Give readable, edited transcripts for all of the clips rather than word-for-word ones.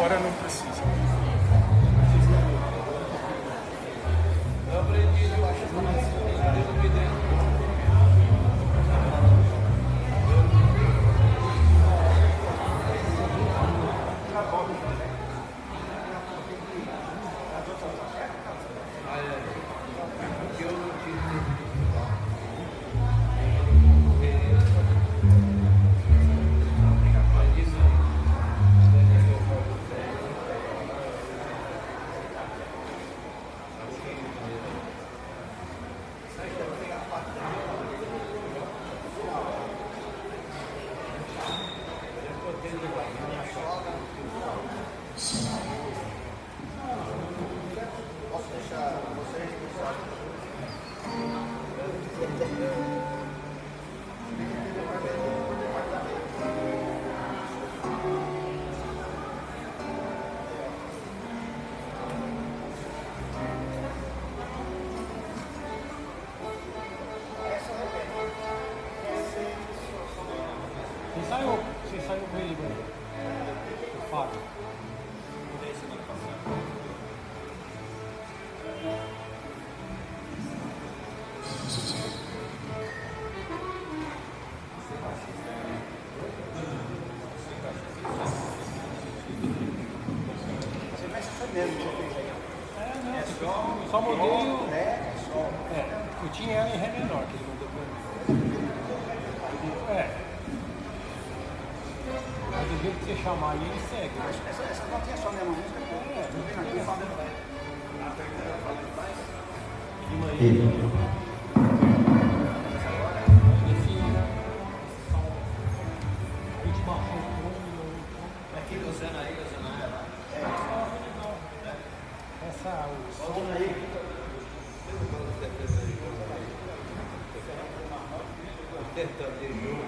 agora não precisa. Você saiu com ele, mano. O Fábio. Você vai ser mesmo que você fez aí. Eu só mudei o... eu tinha ela em Ré menor, que ele mudou pra mim. Mas do jeito que você chamar aí, ele segue. Essa notinha é só a mesma música. Não vem aqui, Fábio. Aqui, usando aí, usando ela. Essa... Voltando aí. Tentando de novo.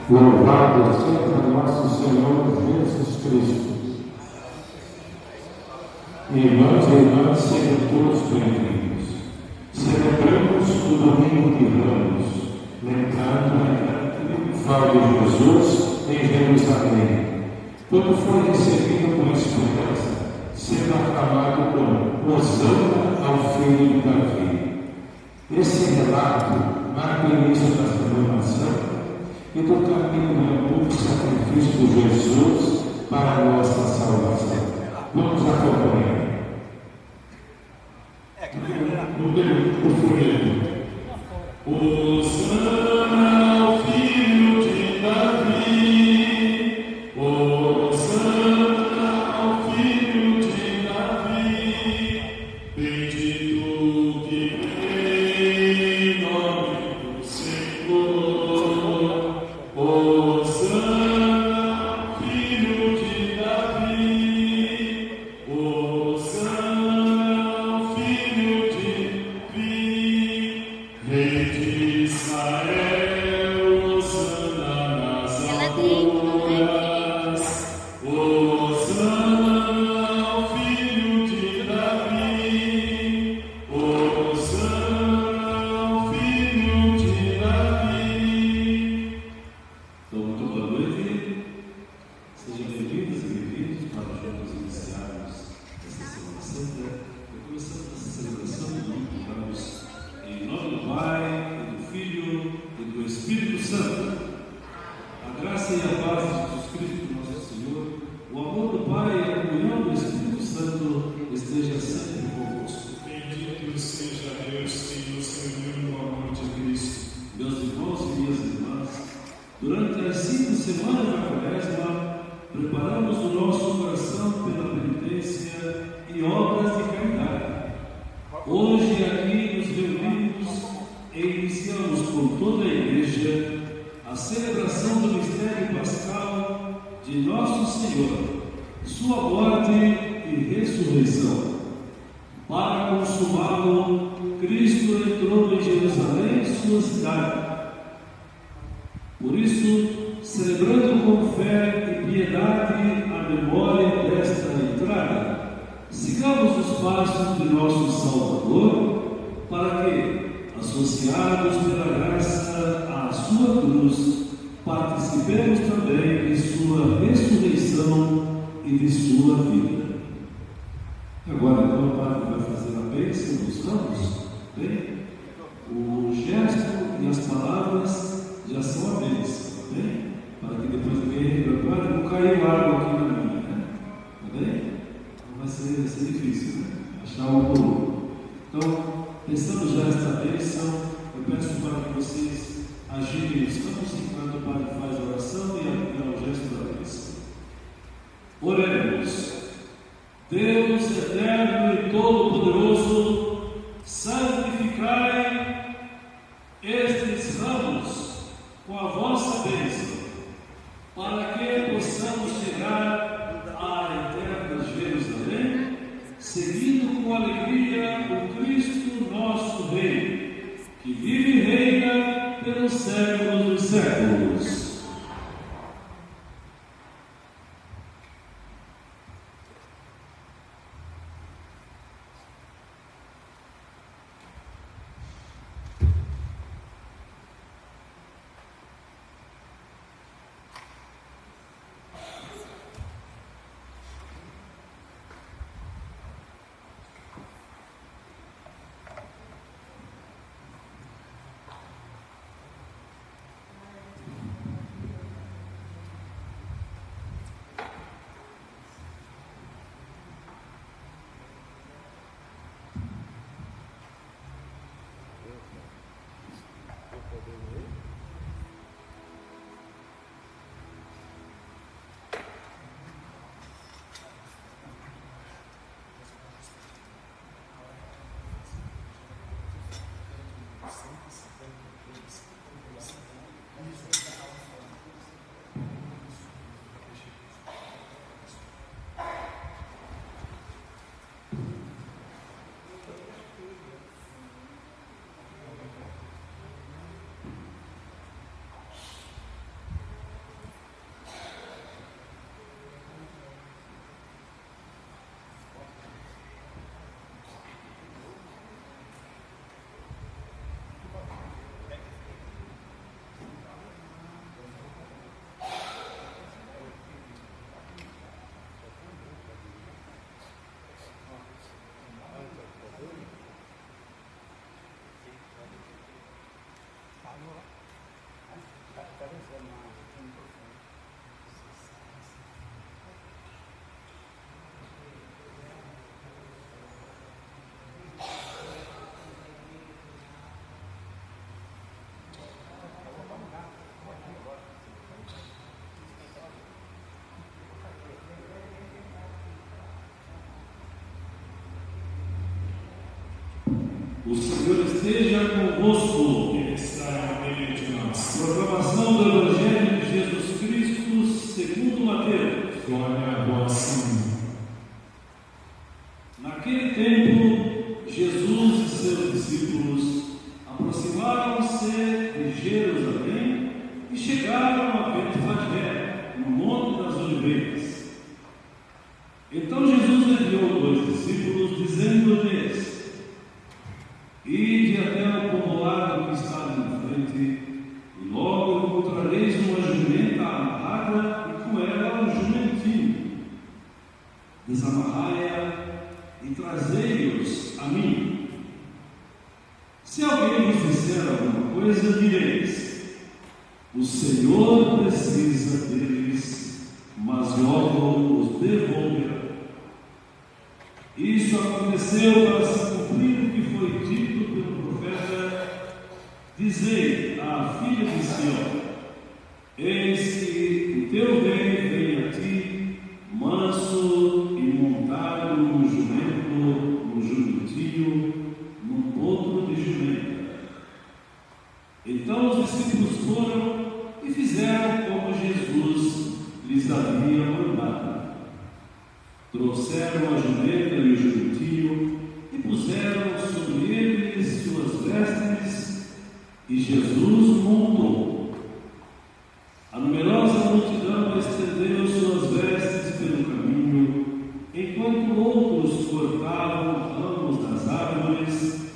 Louvado seja nosso Senhor Jesus Cristo. Irmãos e irmãs, sejam todos bem-vindos. Celebramos o Domingo de Ramos, lembrando a triunfal de Jesus em Jerusalém, quando foi recebido com esperança, sendo aclamado como Hosana ao Filho de Davi. Esse relato marca o início da renovação e do caminho do novo sacrifício de Jesus para a nossa salvação. Vamos acompanhar. O folheto. Hosana ao Filho de Davi. Hosana ao Filho O Senhor esteja convosco. Ele está no meio de nós. Proclamação do Evangelho de Jesus Cristo segundo Mateus. Glória a vós, Senhor. Naquele tempo, Jesus e seus discípulos aproximaram-se de Jerusalém e chegaram a Betfagé, no Monte das Oliveiras. Então Jesus enviou 2 discípulos, dizendo-lhes: Ide até o povoado que está na frente, e logo encontrareis uma jumenta amarrada e com ela um jumentinho. Desamarrai-a e trazei-os a mim. Se alguém vos disser alguma coisa, direis: o Senhor precisa deles, mas logo os devolverá. Isso aconteceu para se cumprir o que foi dito pelo profeta: dizei à filha de Sião: eis que o teu rei vem a ti, manso e montado num jumento, num jumentinho, num potro de jumenta. Então os discípulos foram e fizeram como Jesus lhes havia mandado. Trouxeram a jumenta e o jumentinho e puseram sobre eles suas vestes, e Jesus montou. A numerosa multidão estendeu suas vestes pelo caminho, enquanto outros cortavam ramos das árvores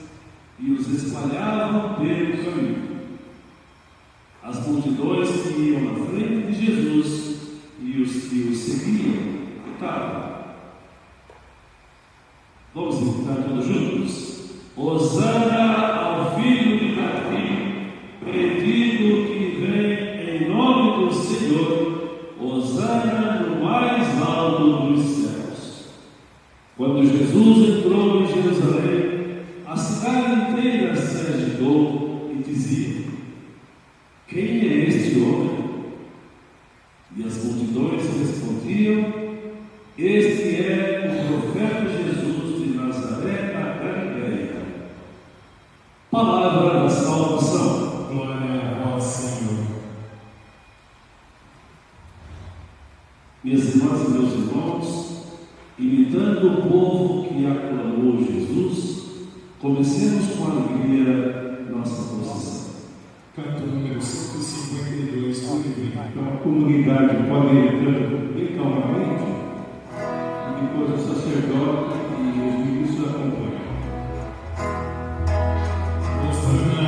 e os espalhavam pelo caminho. As multidões que iam na frente de Jesus e os que o seguiam gritavam. Vamos gritar todos juntos? Hosana ao filho de Davi, bendito que vem em nome do Senhor, hosana no mais alto dos céus. Quando Jesus entrou em Jerusalém, a cidade inteira se agitou e dizia: quem é este homem? E as multidões respondiam: este é o profeta Jesus de Nazaré da Galileia. Palavra da salvação. Glória a vós, Senhor. Minhas irmãs e meus irmãos, imitando o povo que aclamou Jesus, comecemos com alegria nossa procissão. Canto número 152 do livro. Então a comunidade pode ir entrando bem calmamente, e depois o sacerdote e os ministros acompanham. Senhor.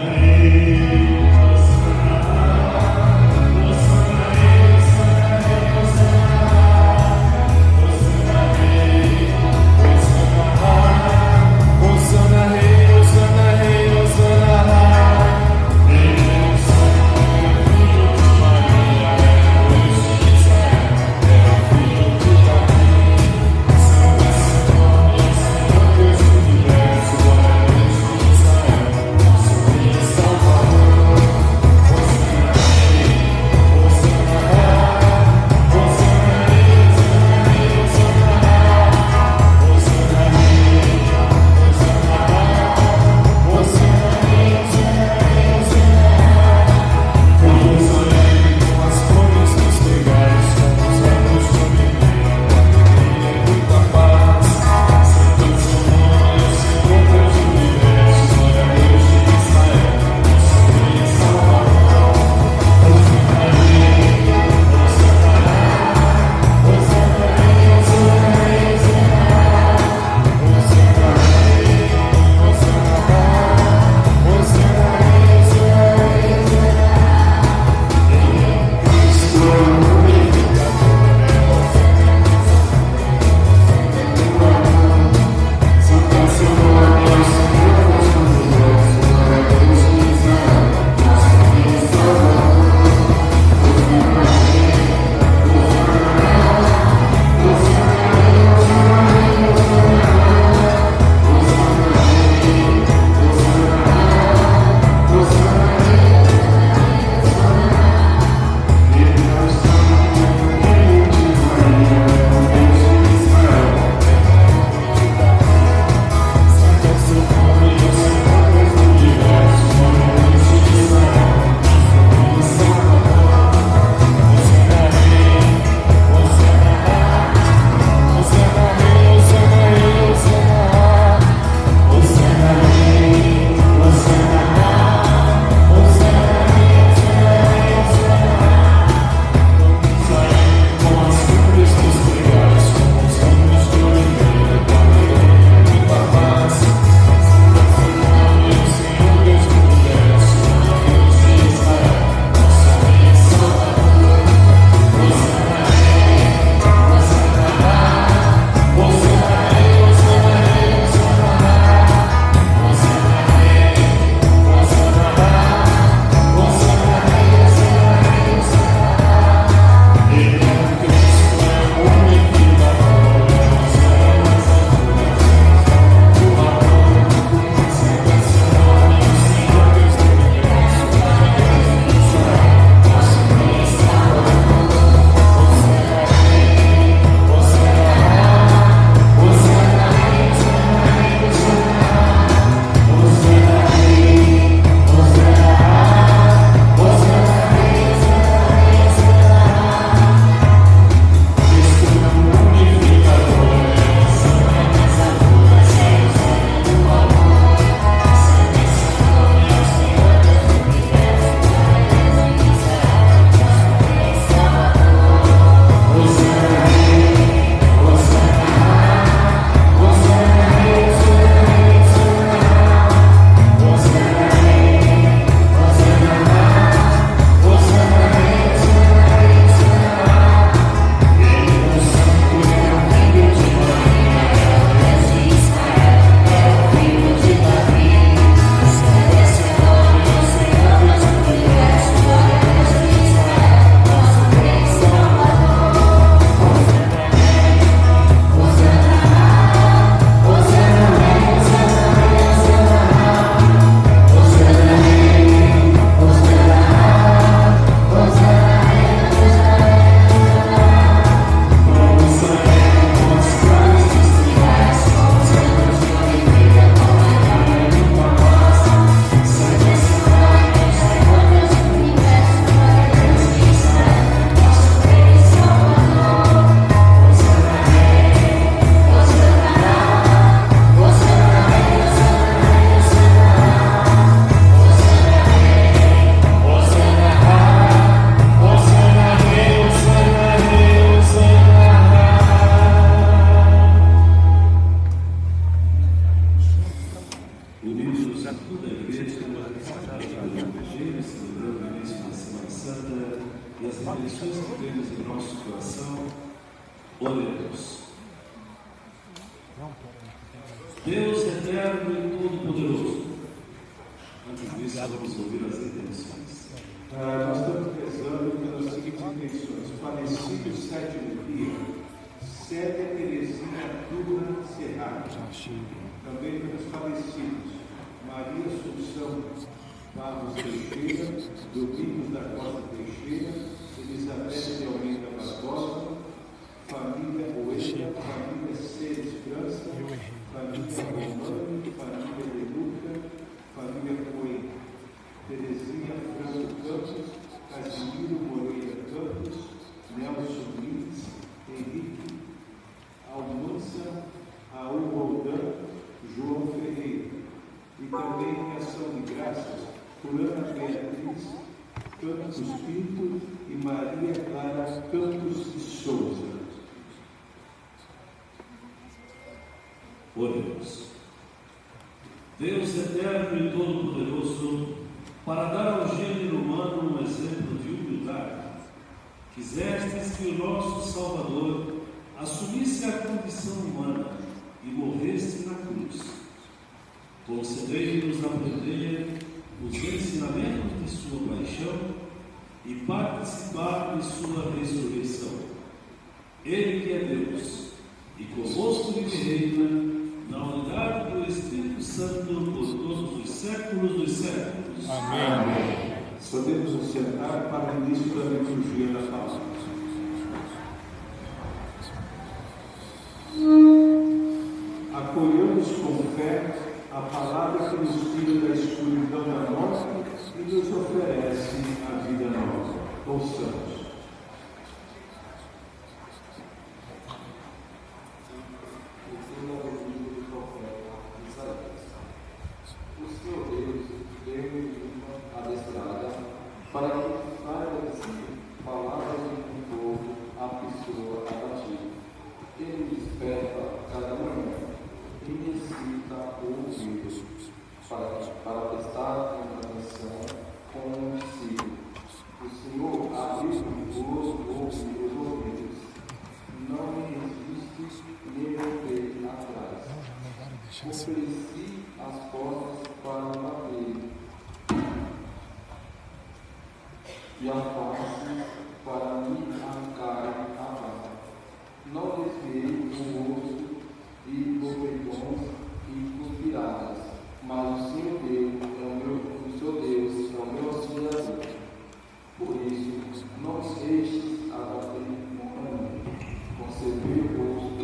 Deus eterno e todo-poderoso. Antes disso, vamos ouvir as intenções. Nós estamos rezando pelas seguintes intenções. Falecido sétimo dia, Célia Terezinha Dura Serrado. Também pelos falecidos, Maria Assunção Barros Teixeira, Domingos da Costa Teixeira, Elizabeth de Almeida Barbosa, família Oeira, família Ceres França, família Romano, família Deluca, família Coelho, Terezinha Franco Campos, Casimiro Moreira Campos, Nelson Lins, Henrique Almança, Raul Roldan, João Ferreira. E também em ação de graças por Ana Beatriz Campos Pinto e Maria Clara Campos de Souza. Oremos. Deus eterno e todo-poderoso, para dar ao gênero humano um exemplo de humildade, quisestes que o nosso Salvador assumisse a condição humana e morresse na cruz. Concedei-nos aprender os ensinamentos de sua paixão e participar de sua ressurreição. Ele que é Deus, e convosco vive e reina, na unidade do Espírito Santo, por todos os séculos dos séculos. Amém. Podemos nos sentar para o início da liturgia da palavra. Acolhamos com fé a palavra que nos tira da escuridão da morte e nos oferece a vida nova. Ouçamos. O Senhor Deus deu-me uma adestrada para que saia de si palavras de conforto à pessoa abatida. Ele desperta cada manhã e necessita ouvidos para prestar atenção com um discípulo. O Senhor abriu os ouvidos, não me resiste nem voltei atrás. Ofereci as portas para bater e a face para me arrancar a barra. Não desviei o rosto e bofetões e cuspiradas, mas o Senhor Deus é o meu auxiliador. Por isso, não me deixes abater no caminho. Concebei o rosto e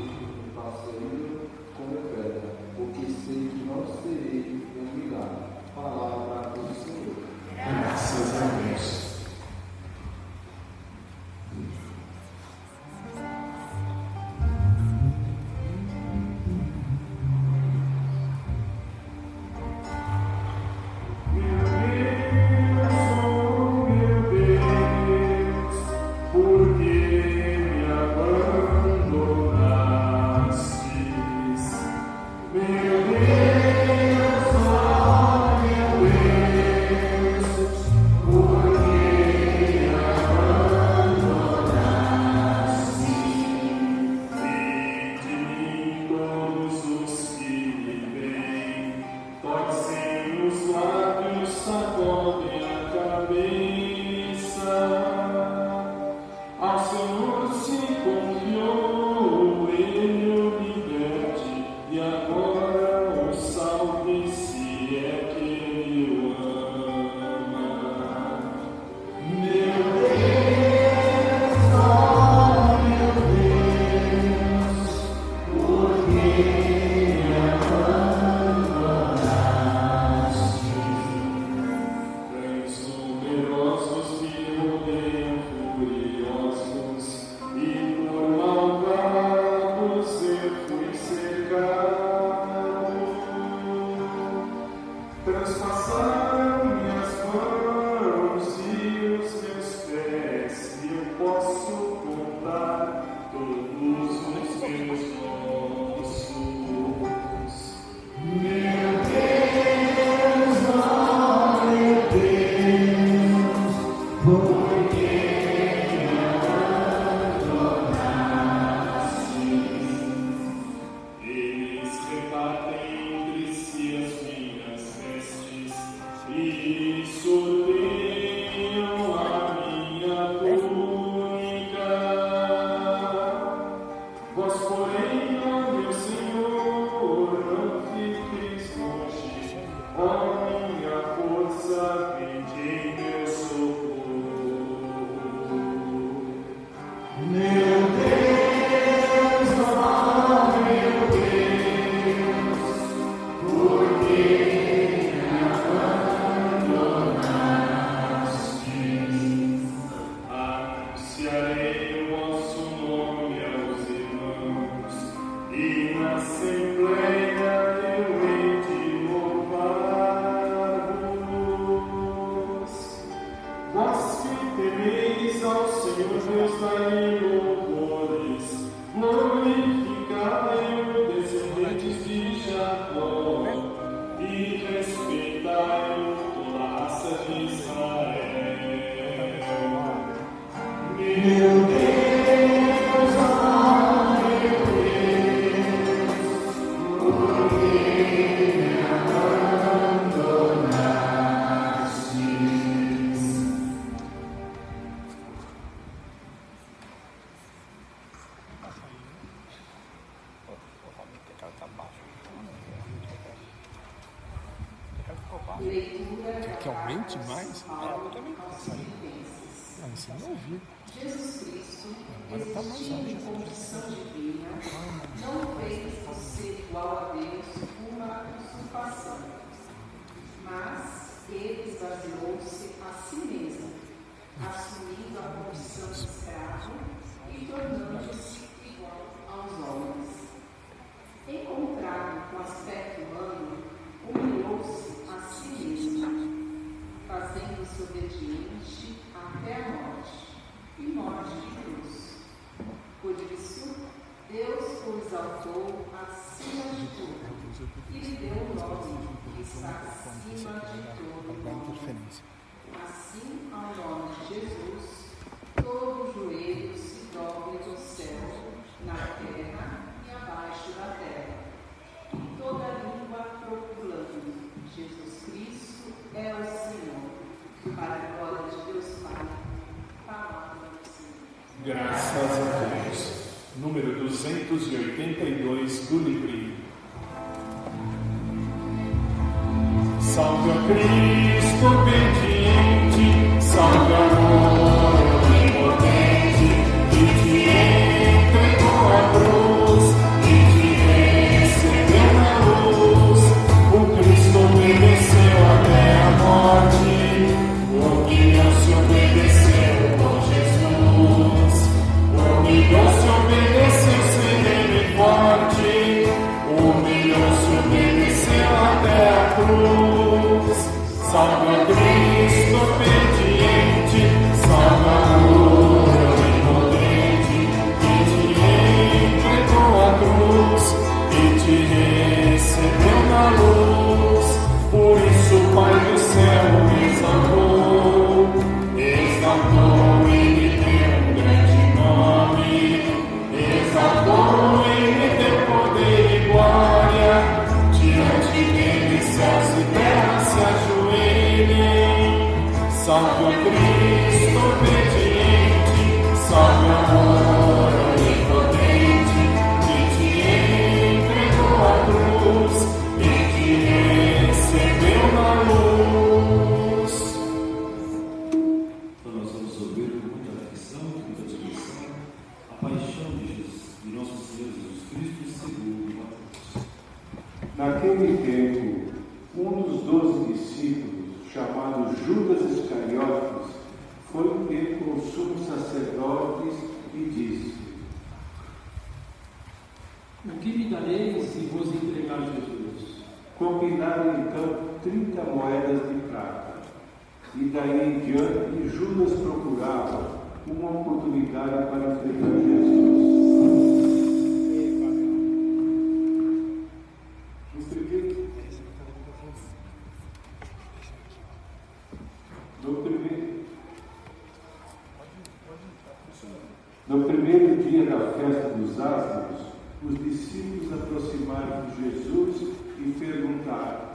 passeio como pedra, porque sei que não serei humilhado. Palavra do Senhor. Graças a Deus. Eles repartem Quer que aumente mais? Ela também está saindo. Não, isso não ouvi. Jesus Cristo, Agora está mais existindo em alto. condição divina, não fez do ser igual a Deus uma usurpação, mas ele esvaziou-se a si mesmo, assumindo a condição de escravo e tornando-se igual aos homens. Encontrado com aspecto humano, humilhou-se a si mesmo, fazendo-se obediente até a morte, e morte de cruz. Por isso, Deus o exaltou acima de tudo, e lhe deu o nome que está acima de todo nome. Assim, ao nome de Jesus, todo joelho se dobre no céu, na terra e abaixo da terra. E toda língua proclamando: Jesus Cristo é o Senhor, para a glória de Deus Pai. Palavra do Senhor. Graças a Deus. Número 282 do livrinho. Salve a Cristo obediente, salve amor onipotente, que te entregou a cruz e te recebeu na luz. O Cristo obedeceu até a morte, humilhou-se, obedeceu com Jesus. Humilhou-se, obedeceu sereno e forte, humilhou-se, obedeceu até a cruz. Salve a Cristo obediente, salve amor onipotente, que te entregou a cruz e te recebeu na luz. Por isso o Pai do céu exaltou e lhe deu um grande nome, exaltou e lhe deu poder e glória. Diante dele céus e terra se ajoelhem. Salve a Cristo obediente, salve amor onipotente, que te entregou a cruz e te recebeu na luz. Então nós vamos ouvir com muita atenção, com muita discussão, a paixão de Jesus, de nosso Senhor Jesus Cristo, segundo Mateus. Naquele tempo, um dos 12 discípulos, chamado Judas Iscariotes, foi ter com os sumos sacerdotes e disse: O que me dareis se vos entregar Jesus? Combinaram então 30 moedas de prata. E daí em diante, Judas procurava uma oportunidade para entregar Jesus. No primeiro dia da festa dos Ázimos, os discípulos aproximaram de Jesus e perguntaram: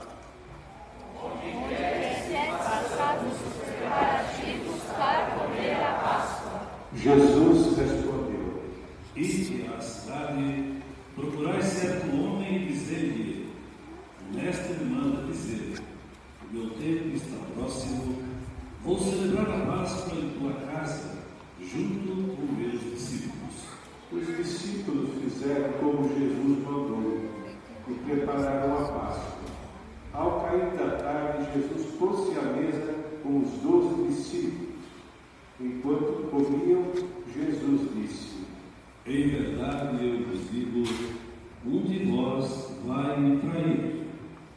O que queres ser passados os preparativos para comer a Páscoa? Jesus respondeu: Ide à cidade, procurai certo homem e dizei-lhe: o mestre me manda dizer, o meu tempo está próximo, vou celebrar a Páscoa em tua casa, junto com meus discípulos. Os discípulos fizeram como Jesus mandou e prepararam a Páscoa. Ao cair da tarde, Jesus pôs-se à mesa com os 12 discípulos. Enquanto comiam, Jesus disse: Em verdade eu vos digo, lhe trair.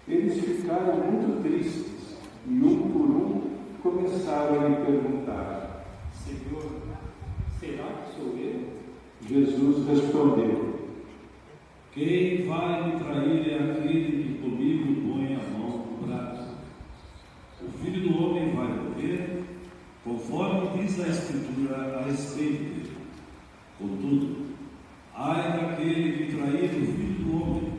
Eles ficaram muito tristes e, um por um, começaram a lhe perguntar: Senhor, será que sou eu? Jesus respondeu: Quem vai me trair é aquele que comigo põe a mão no prato. O Filho do Homem vai morrer, conforme diz a Escritura a respeito dele. Contudo, ai daquele que trair o Filho do Homem,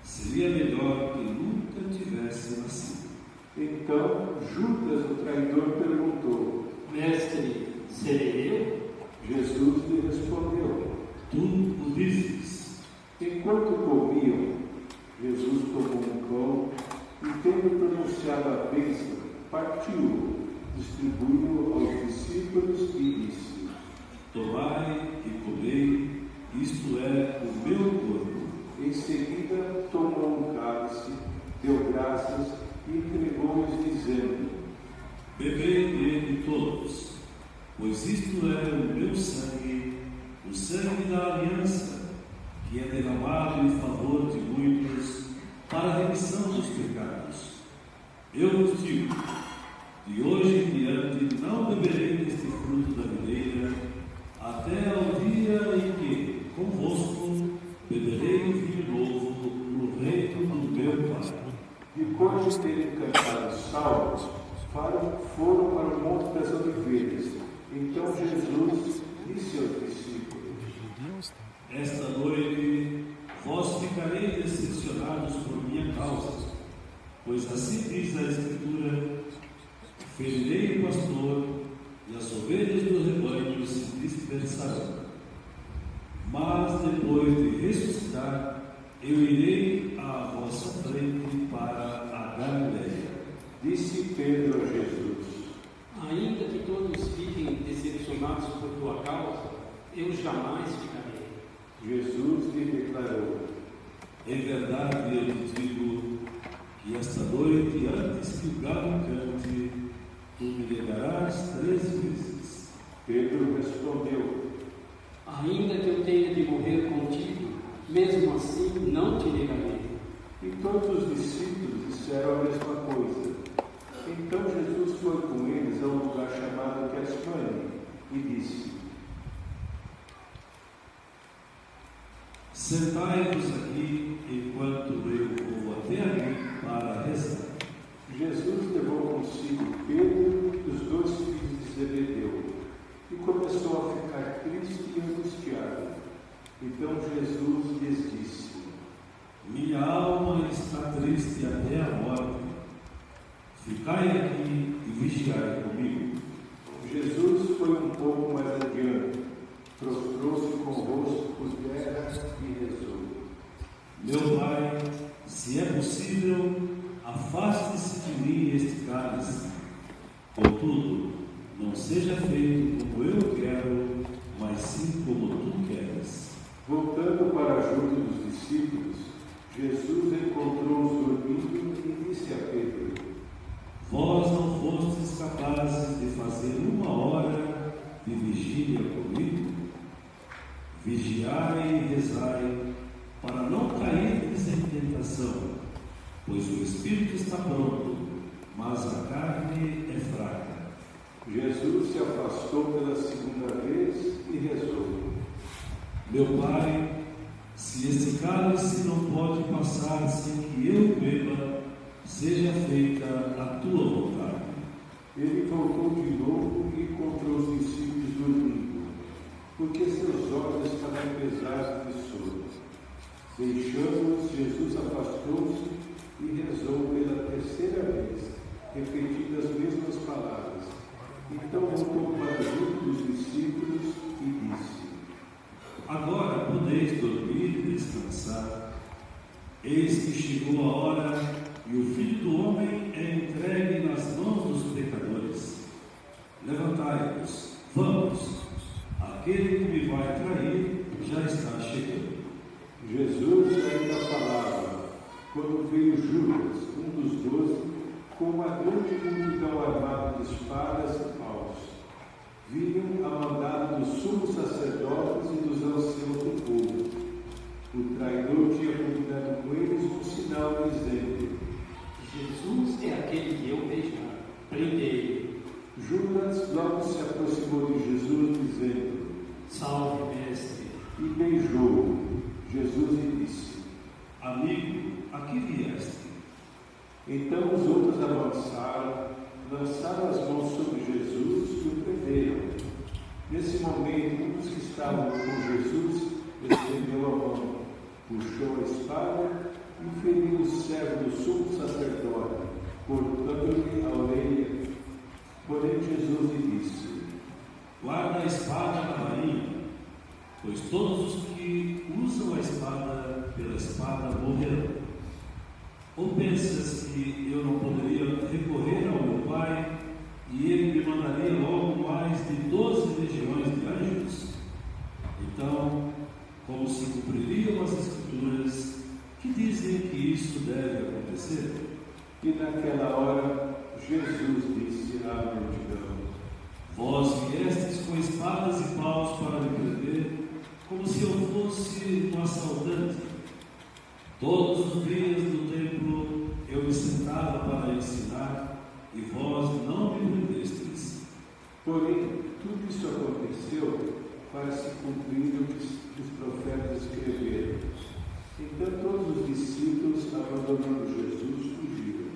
seria melhor que nunca tivesse nascido. Então Judas, o traidor, perguntou: Mestre, serei eu? Jesus lhe respondeu: Tu o dizes. Enquanto comiam, Jesus tomou um pão e, tendo pronunciado a bênção, partiu-o, distribuiu-o aos discípulos e disse: Tomai e comei, isto é o meu corpo. Em seguida tomou um cálice, deu graças e entregou-lhes, dizendo: Bebei dele todos, pois isto é o meu sangue, o sangue da aliança, que é derramado em favor de muitos para a remissão dos pecados. Eu vos digo, de hoje em diante não beberei deste fruto da videira, até ao dia em que, convosco, beberei o vinho novo no reino do meu Pai. Depois de terem cantado salmos, foram para o Monte das Oliveiras. Então Jesus disse aos discípulos: Esta noite vós ficareis decepcionados por minha causa, pois assim diz a Escritura: ferirei o pastor e as ovelhas do rebanho se dispersarão. Mas depois de ressuscitar, eu irei à vossa frente para a Galileia. Disse Pedro a Jesus: Ainda que todos fiquem decepcionados por tua causa, eu jamais ficarei. Jesus lhe declarou: Em verdade eu te digo que esta noite, antes que o galo cante, tu me negarás 3 vezes. Pedro respondeu: Ainda que eu tenha de morrer contigo, mesmo assim não te negarei. E todos os discípulos disseram a mesma coisa. Então Jesus foi com eles a um lugar chamado Getsemane e disse: Sentai-vos aqui enquanto eu vou até ali para rezar. Jesus levou consigo Pedro e os 2 filhos de Zebedeu e começou a ficar triste e angustiado. Então Jesus lhes disse: Minha alma está triste até a morte. Ficai aqui e vigiai comigo. Jesus foi um pouco mais adiante, prostrou-se com o rosto por terra e rezou: Meu Pai, se é possível, afaste-se de mim este cálice. Contudo, não seja feito como eu quero, mas sim como tu queres. Voltando para a ajuda dos discípulos, Jesus encontrou-os dormindo e disse a Pedro: Vós não fostes capazes de fazer 1 hora de vigília comigo? Vigiai e rezai, para não cairdes em tentação, pois o espírito está pronto, mas a carne é fraca. Jesus se afastou pela 2ª vez e rezou: Meu Pai, se este cálice não pode passar sem que eu beba, seja feita a tua vontade. Ele voltou de novo e encontrou os discípulos dormindo, porque seus olhos estavam pesados de sono. Deixando-os, Jesus afastou-se e rezou pela 3ª vez, repetindo as mesmas palavras. Então voltou para junto dos discípulos e disse: Agora podeis dormir e descansar. Eis que chegou a hora e o Filho do Homem é entregue nas mãos dos pecadores. Levantai-vos, vamos, aquele que me vai trair já está chegando. Jesus ainda falava, quando veio Judas, um dos 12, com uma grande multidão armada de espadas e paus. Vinham a mandado dos sumos sacerdotes e dos anciãos do povo. O traidor tinha combinado com eles um dizendo: Jesus é aquele que eu beijar. Prendei. Judas logo se aproximou de Jesus, dizendo: Salve, mestre. E beijou. Jesus lhe disse: Amigo, a que vieste? Então os outros avançaram, lançaram as mãos sobre Jesus e o prenderam. Nesse momento, um dos que estavam com Jesus estendeu a mão, puxou a espada e feriu o servo do sumo sacerdote, cortando-lhe a orelha. Porém Jesus lhe disse: Guarda a espada na bainha, pois todos os que usam a espada pela espada morrerão. Ou pensas que eu não poderia recorrer ao meu Pai e ele me mandaria logo mais de 12 legiões de anjos? Então, como se cumpririam as Escrituras que dizem que isso deve acontecer? E naquela hora Jesus disse à multidão: Vós viestes com espadas e paus para me prender, como se eu fosse um assaltante. Todos os dias no templo eu me sentava para ensinar, e vós não me prendestes. Porém, tudo isso aconteceu para se cumprir o que os profetas escreveram. Então todos os discípulos, abandonando Jesus, fugiram.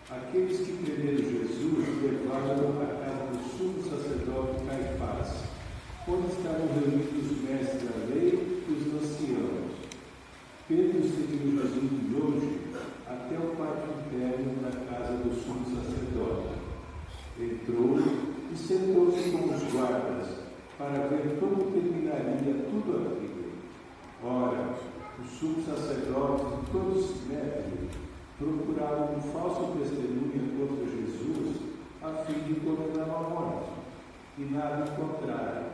Aqueles que prenderam Jesus levaram-no à casa do sumo sacerdote Caifás, onde estavam reunidos os mestres da lei e os anciãos. Pedro seguiu Jesus de longe até o pátio interno da casa do sumo sacerdote. Entrou e sentou-se com os guardas para ver como terminaria tudo aquilo. Ora, os sumos sacerdotes e todos os médicos procuravam um falso testemunho contra Jesus a fim de condená-lo à morte, e nada encontraram,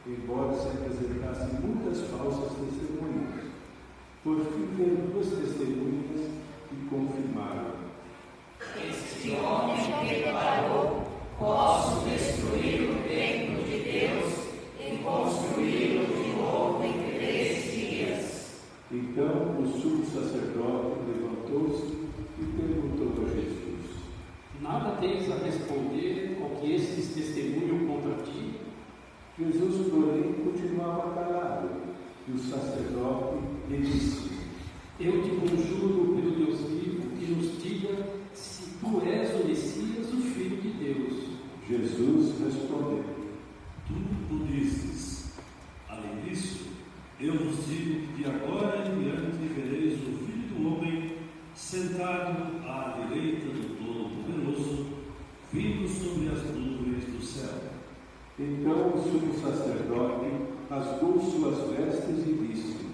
embora se apresentassem muitas falsas testemunhas. Por fim veio 2 testemunhas e confirmaram: Este homem que declarou: posso destruir o templo de Deus e construí-lo de novo em 3 dias. Então o sumo sacerdote levantou-se e perguntou a Jesus: Nada tens a responder ao que esses testemunham contra ti? Jesus, porém, continuava calado, e o sacerdote lhe disse: Eu te conjuro pelo Deus vivo que nos diga se tu és o Messias, o Filho de Deus. Jesus respondeu: Tu o dizes. Além disso, eu vos digo que de agora em diante vereis o Filho do Homem sentado à direita do Todo-Poderoso, vindo sobre as nuvens do céu. Então o sumo sacerdote rasgou suas vestes e disse: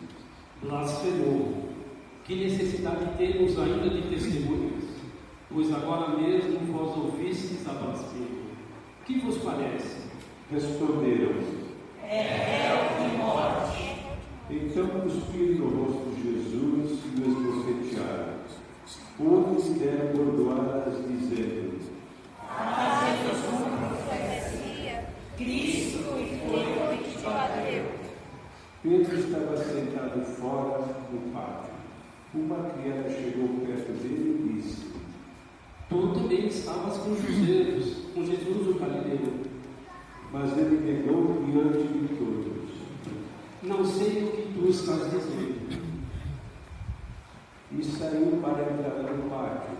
Blasfemou. Que necessidade temos ainda de testemunhas? Pois agora mesmo vós ouvistes a blasfêmia. Que vos parece? Responderam: É réu de morte. Então cuspiram no rosto de Jesus e o esbofetearam. Outros lhe deram bordoadas, dizendo: Fazemos uma profecia, Cristo foi que te bateu. Pedro estava sentado fora no pátio. Uma criada chegou perto dele e disse: Tu também estavas com judeus, com Jesus o Galileu. Mas ele negou diante de todos: Não sei o que tu estás dizendo. E saiu para entrar no pátio.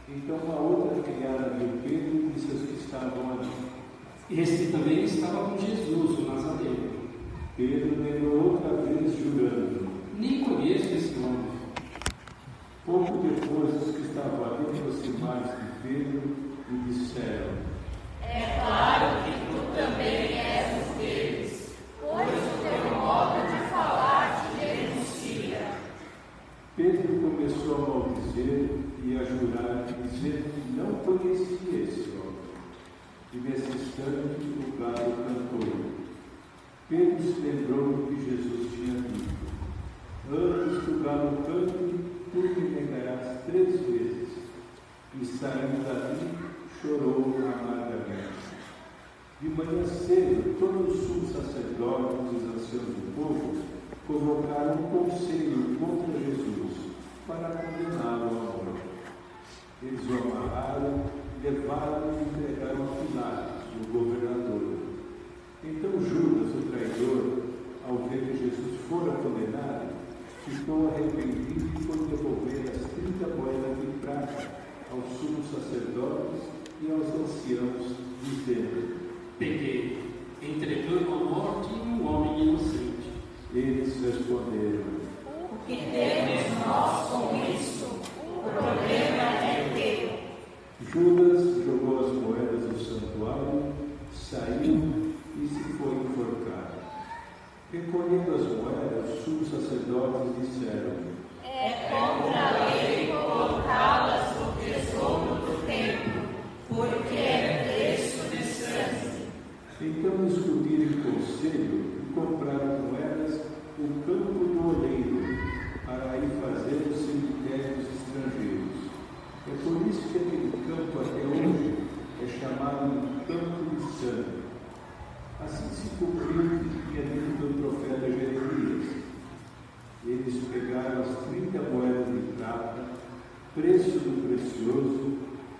Então uma outra criada viu Pedro e disse aos que estavam ali: Este também estava com Jesus, o Nazareno. Pedro negou outra vez, jurando: Nem conheço esse homem. Pouco depois, os que estavam ali aproximaram-se de Pedro e disseram: É claro que tu também és um deles, pois o teu modo de falar te denuncia. Pedro começou a maldizer e a jurar, dizendo que não conhecia esse homem. E nesse instante o galo cantou. Pedro se lembrou do que Jesus tinha dito: Antes que o galo cante, tu me negarás 3 vezes. E saindo dali, chorou amargamente. De manhã cedo, todos os sumos sacerdotes e os anciãos do povo convocaram um conselho contra Jesus para condená-lo. ficou arrependido por devolver as 30 moedas de prata aos sumos sacerdotes e aos anciãos, dizendo: Peguei, entregando à morte um homem inocente. Eles responderam: O que temos nós com isso? O problema é teu. Judas jogou as moedas no santuário, saiu e se foi enforcar. Recolhendo as moedas, os sumos sacerdotes disseram: É contra a lei colocá-las no tesouro do templo, porque é preço de sangue. Então discutiram em conselho e compraram com elas o campo do oleiro, para aí fazer os cemitérios estrangeiros. É por isso que aquele campo até hoje é chamado Campo de Sangue. Assim se cumpriu o que tinha dito do profeta Jeremias. Eles pegaram as 30 moedas de prata, preço do precioso,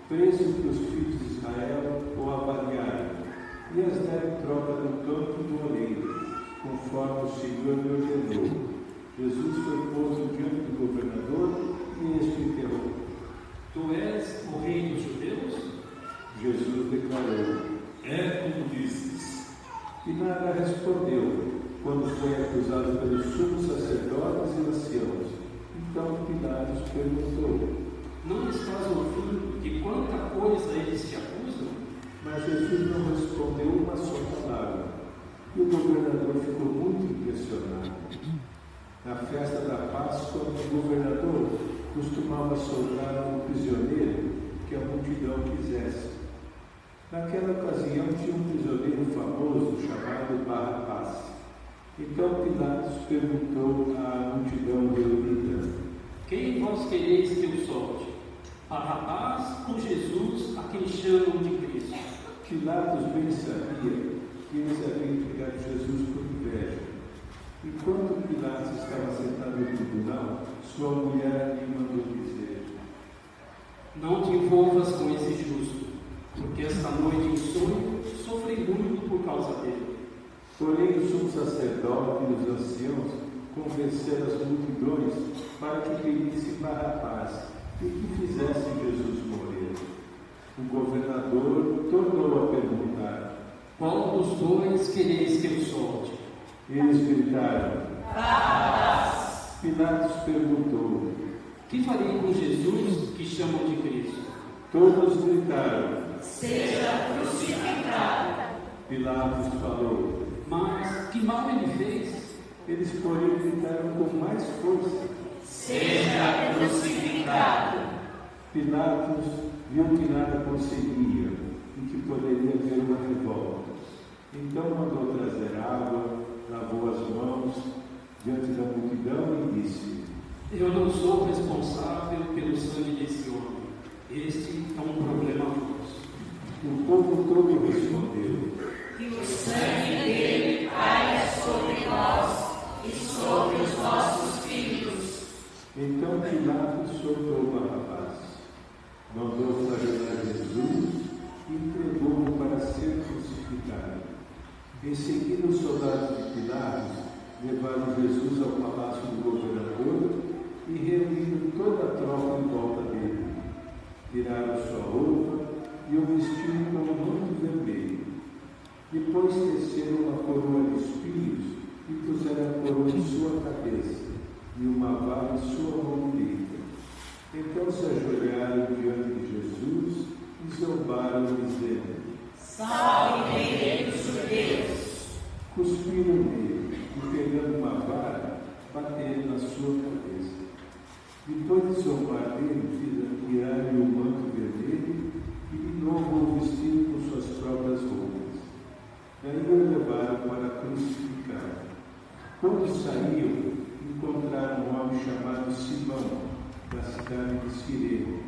preço que os filhos de Israel o avaliaram, e as deram em troca no campo do oleiro, conforme o Senhor lhe ordenou. Jesus foi posto diante do governador e este interrogou: Tu és o rei dos judeus? Jesus declarou: É como dizes. E nada respondeu, quando foi acusado pelos sumos sacerdotes e anciãos. Então Pilatos perguntou: Não estás ouvindo de quanta coisa eles te acusam? Mas Jesus não respondeu uma só palavra. E o governador ficou muito impressionado. Na festa da Páscoa, o governador costumava soltar um prisioneiro que a multidão quisesse. Naquela ocasião tinha um prisioneiro famoso chamado Barrabás. Então Pilatos perguntou à multidão reunida: Quem vós quereis que eu solte? Barrabás ou Jesus, a quem chamam de Cristo? Pilatos bem sabia que eles haviam entregado Jesus por inveja. Enquanto Pilatos estava sentado no tribunal, sua mulher lhe mandou dizer: Não te envolvas com esse justo, porque esta noite em sonho sofri muito por causa dele. Porém, o sumo sacerdote e os anciãos convenceram as multidões para que pedissem Barrabás e que fizessem Jesus morrer. O governador tornou a perguntar: Qual dos dois quereis que eu solte? Eles gritaram: Barrabás. Pilatos perguntou: Que farei com Jesus, que chamam de Cristo? Todos gritaram: Seja crucificado. Pilatos falou: Mas que mal ele fez? Eles, porém, gritaram com mais força: Seja crucificado. Pilatos viu que nada conseguia e que poderia haver uma revolta. Então mandou trazer água, lavou as mãos diante da multidão e disse: Eu não sou responsável pelo sangue desse homem. Este é um problema nosso. O povo todo respondeu: Que o sangue dele caia sobre nós e sobre os nossos filhos. Então Pilatos soltou Barrabás, mandou flagelar Jesus e entregou-o para ser crucificado. Em seguida, os soldados de Pilatos levaram Jesus ao palácio do governador e reuniram toda a tropa em volta dele. Tiraram sua roupa e o vestiram com um manto vermelho. Depois teceram uma coroa de espinhos e puseram a coroa em sua cabeça e uma vara em sua mão direita. Então se ajoelharam diante de Jesus e zombaram, dizendo: Salve, Rei dos Judeus. Cuspiram nele e, pegando uma vara, bateram na sua cabeça. Depois de zombar dele, tiraram o manto vermelho e de novo o vestiram com suas próprias roupas. Daí o levaram para crucificar. Quando saíam, encontraram um homem chamado Simão, da cidade de Cirene,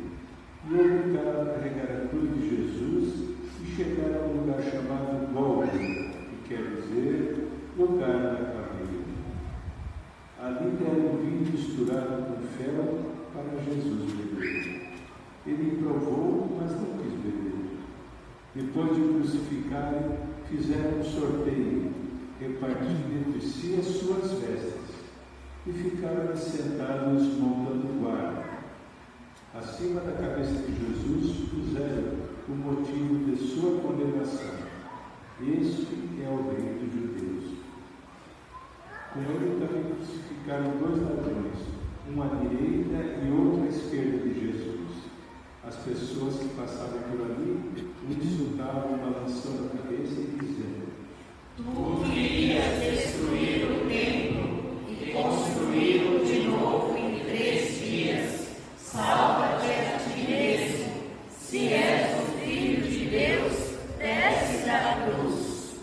e obrigaram a carregar a cruz de Jesus e chegaram a um lugar chamado Gólgota, que quer dizer lugar da caveira. Ali deram vinho misturado com fel para Jesus beber. Ele provou, mas não quis beber. Depois de crucificarem, fizeram um sorteio, repartindo entre si as suas vestes. e ficaram sentados montando guarda. Acima da cabeça de Jesus puseram o motivo de sua condenação. Este é o Rei dos Judeus. Com ele também crucificaram 2 ladrões, um à direita e outro à esquerda de Jesus. As pessoas que passavam por ali o insultavam, balançando a cabeça e dizendo: Tu querias destruir o templo e construí-lo de novo em 3 dias. Salva-te a ti mesmo. Se és o Filho de Deus, desce da cruz.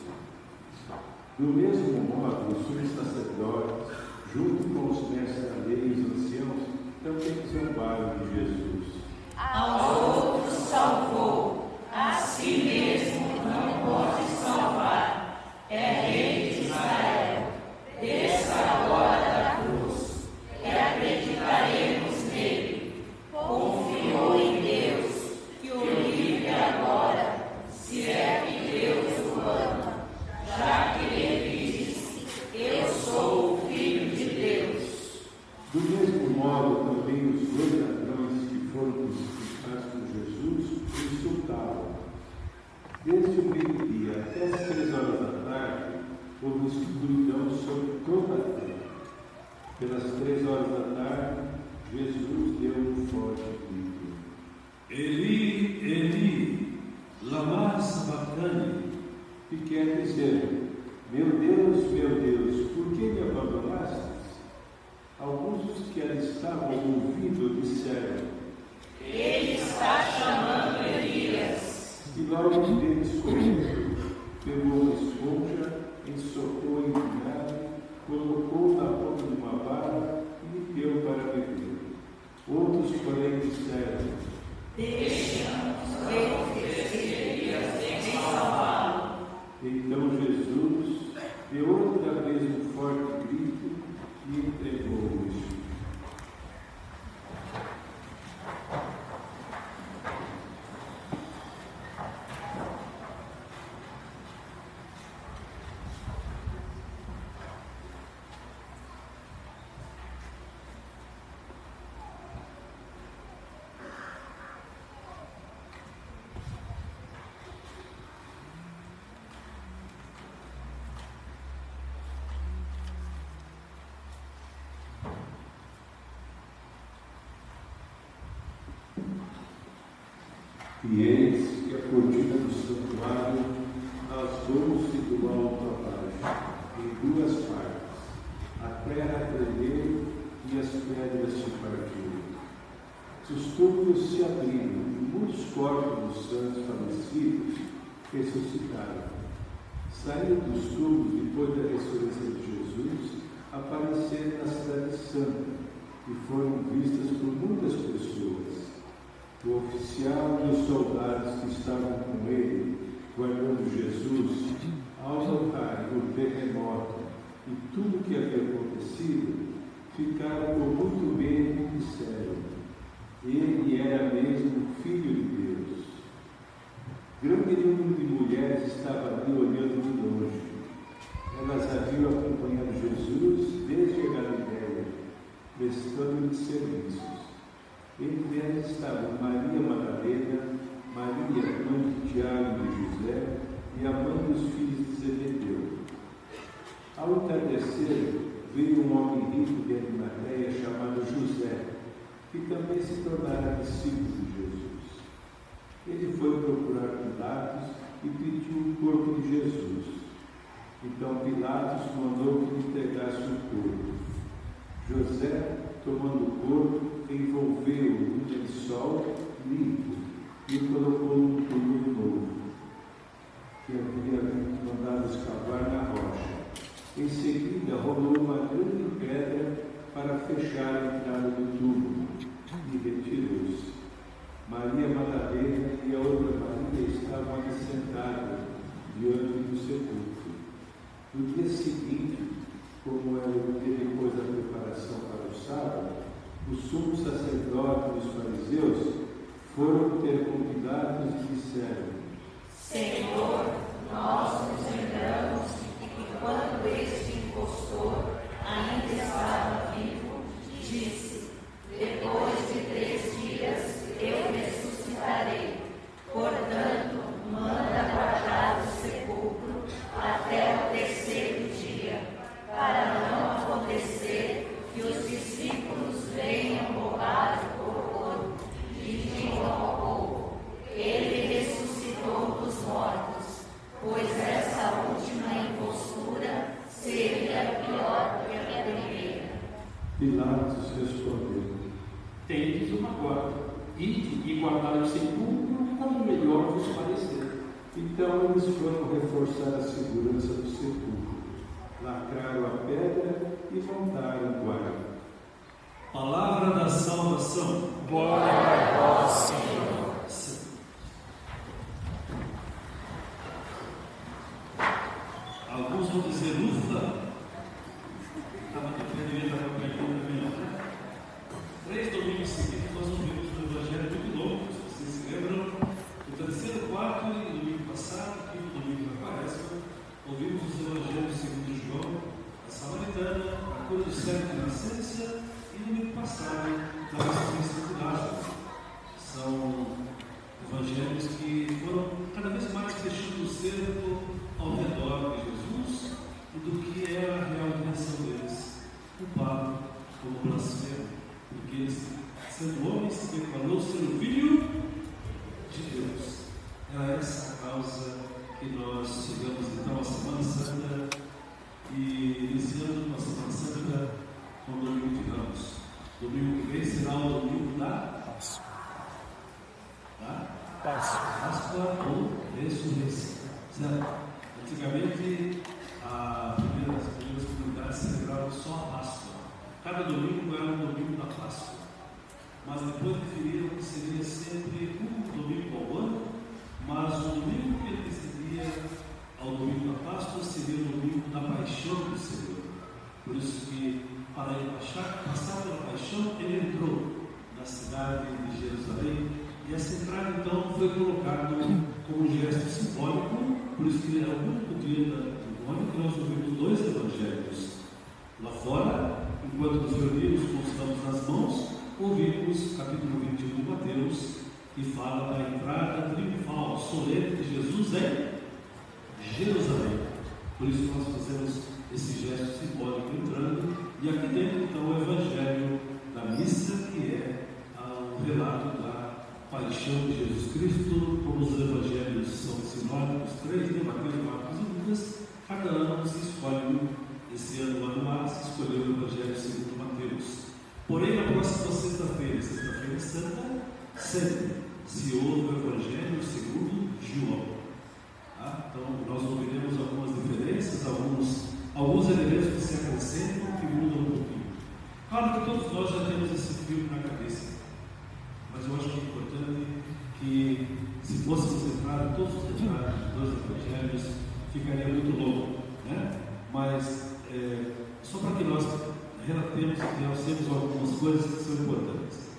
Do mesmo modo, os sumos sacerdotes, junto com os mestres da lei e os anciãos, também zombaram de Jesus. Aos outros salvou, a si mesmo não pode salvar. É Rei de Israel. Desça agora da cruz e acreditaremos nele. Confiou em Deus, que o livre agora, se é que Deus o ama, já que ele disse: Eu sou o Filho de Deus. Do mesmo modo, também os 2 ladrões que foram crucificados por Jesus o insultavam. Desde o meio-dia até as 3 horas da tarde, houve escuridão sobre toda a terra. Pelas 3 horas da tarde, Jesus deu um forte grito: Eli, Eli, lama sabachthani, que quer dizer: meu Deus, por que me abandonaste? Alguns dos que ali estavam ouvindo disseram: Ele está chamando Elias. E logo um deles correu, pegou uma esponja, ensopou em vinagre, colocou na ponta de uma vara e lhe deu para beber. Outros, porém, disseram: Deixa-nos ver se Elias vem salvá-lo. Então Jesus deu outra vez um forte grito e entregou o Espírito. E eis que a cortina do santuário rasgou-se do alto abaixo, em 2 partes. A terra tremeu e as pedras se partiram. Os túmulos se abriram e muitos corpos dos santos falecidos ressuscitaram. Saindo dos túmulos depois da ressurreição de Jesus, apareceram na cidade santa e foram vistas por muitas pessoas. O oficial e os soldados que estavam com ele, guardando Jesus, ao notar o terremoto e tudo o que havia acontecido, ficaram com muito medo e disseram: ele era mesmo o Filho de Deus. Grande número de mulheres estava ali olhando de longe. Elas haviam acompanhado Jesus desde a Galiléia, prestando-lhe serviços. Entre elas estavam Maria Madalena, Maria, mãe de Tiago e de José, e a mãe dos filhos de Zebedeu. Ao entardecer, veio um homem rico de Arimateia chamado José, que também se tornara discípulo de Jesus. Ele foi procurar Pilatos e pediu o corpo de Jesus. Então Pilatos mandou que lhe entregasse o corpo. José, tomando o corpo, envolveu-o num lençol limpo e o colocou num túmulo novo, que havia mandado escavar na rocha. Em seguida, rolou uma grande pedra para fechar a entrada do túmulo e retirou-se. Maria Madalena e a outra Maria estavam ali sentadas diante do sepulcro. No dia seguinte, como era o dia depois da preparação para o sábado, os sumos sacerdotes e os fariseus foram ter com Pilatos e disseram: Senhor, nós nos lembramos de que quando este impostor ainda estava agora, ide e guardai o sepulcro como melhor vos parecer. Então eles foram reforçar a segurança do sepulcro, lacraram a pedra e montaram o guarda. Palavra da salvação. Glória a vós, Senhor. Alguns vão dizer, ufa, estava devia estar com a pergunta também. 3 domingos seguidos nós ouvimos um evangelho muito longo, se vocês se lembram. O terceiro, quarto e domingo passado, quinto domingo da Quaresma, ouvimos os evangelhos segundo João, a Samaritana, a cura do cego de nascença e domingo passado, da ressurreição de Lázaro. São evangelhos que foram cada vez mais fechando o cerco ao redor de Jesus e do que é a real intenção deles, culpado como blasfemo, porque eles, sendo homens, se declarou ser o Filho de Deus. Era essa a causa que nós chegamos então à Semana Santa e iniciando a Semana Santa com o domingo de Ramos. Domingo que vem será o domingo da Páscoa ou ressurreição. Certo? Antigamente, as primeiras comunidades celebravam só a Páscoa. Cada domingo era um domingo da Páscoa. Mas depois definiram que seria sempre um domingo ao ano, mas o domingo que antecedia ao domingo da Páscoa seria o domingo da paixão do Senhor. Por isso que, para ele passar pela paixão, ele entrou na cidade de Jerusalém. E essa entrada, então, foi colocada como um gesto simbólico, por isso que era o único dia do ano que nós ouvimos 2 evangelhos. Lá fora, enquanto nos reunimos com os ramos nas mãos, ouvimos capítulo 21 de Mateus, que fala da entrada triunfal, solene de Jesus em Jerusalém. Por isso nós fazemos esse gesto simbólico entrando, e aqui dentro, então, o evangelho da missa, que é o relato da paixão de Jesus Cristo. Como os evangelhos são sinónimos, 3, né? Mateus, Marcos e Lucas, cada ano se escolhe, esse ano, ano A, se escolheu o evangelho segundo Mateus. Porém, na próxima sexta-feira, sexta-feira santa, sempre se ouve o evangelho segundo João. Tá? Então, nós ouviremos algumas diferenças, alguns elementos que se acrescentam, que mudam um pouquinho. Claro que todos nós já temos esse filme na cabeça. Mas eu acho que é importante que, se fôssemos entrar em todos os detalhes dos evangelhos, ficaria muito longo, né? Mas, só para que nós relatemos e realcemos algumas coisas que são importantes.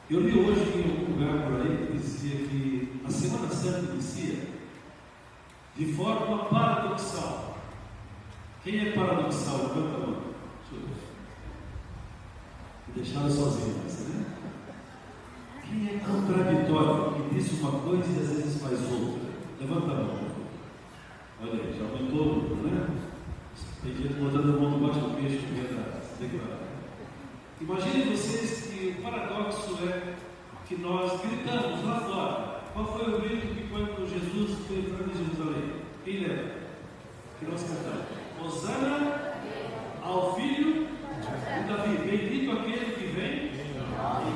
Eu li hoje em algum lugar por aí que dizia que a Semana Santa inicia de forma paradoxal. Quem é paradoxal? Levanta a mão. Deixa eu ver. Me deixaram sozinho, né? Quem é contraditório, que diz uma coisa e às vezes faz outra? Levanta a mão. Olha aí, já aumentou o número, né? Tem gente botando a mão no bate-peixe que vem se declarar. Imaginem vocês que o paradoxo é que nós gritamos lá fora. Qual foi o grito que quando Jesus foi entrar em Jerusalém? Quem lembra? Que nós cantamos. Hosana ao Filho de Davi. Bendito aquele que vem em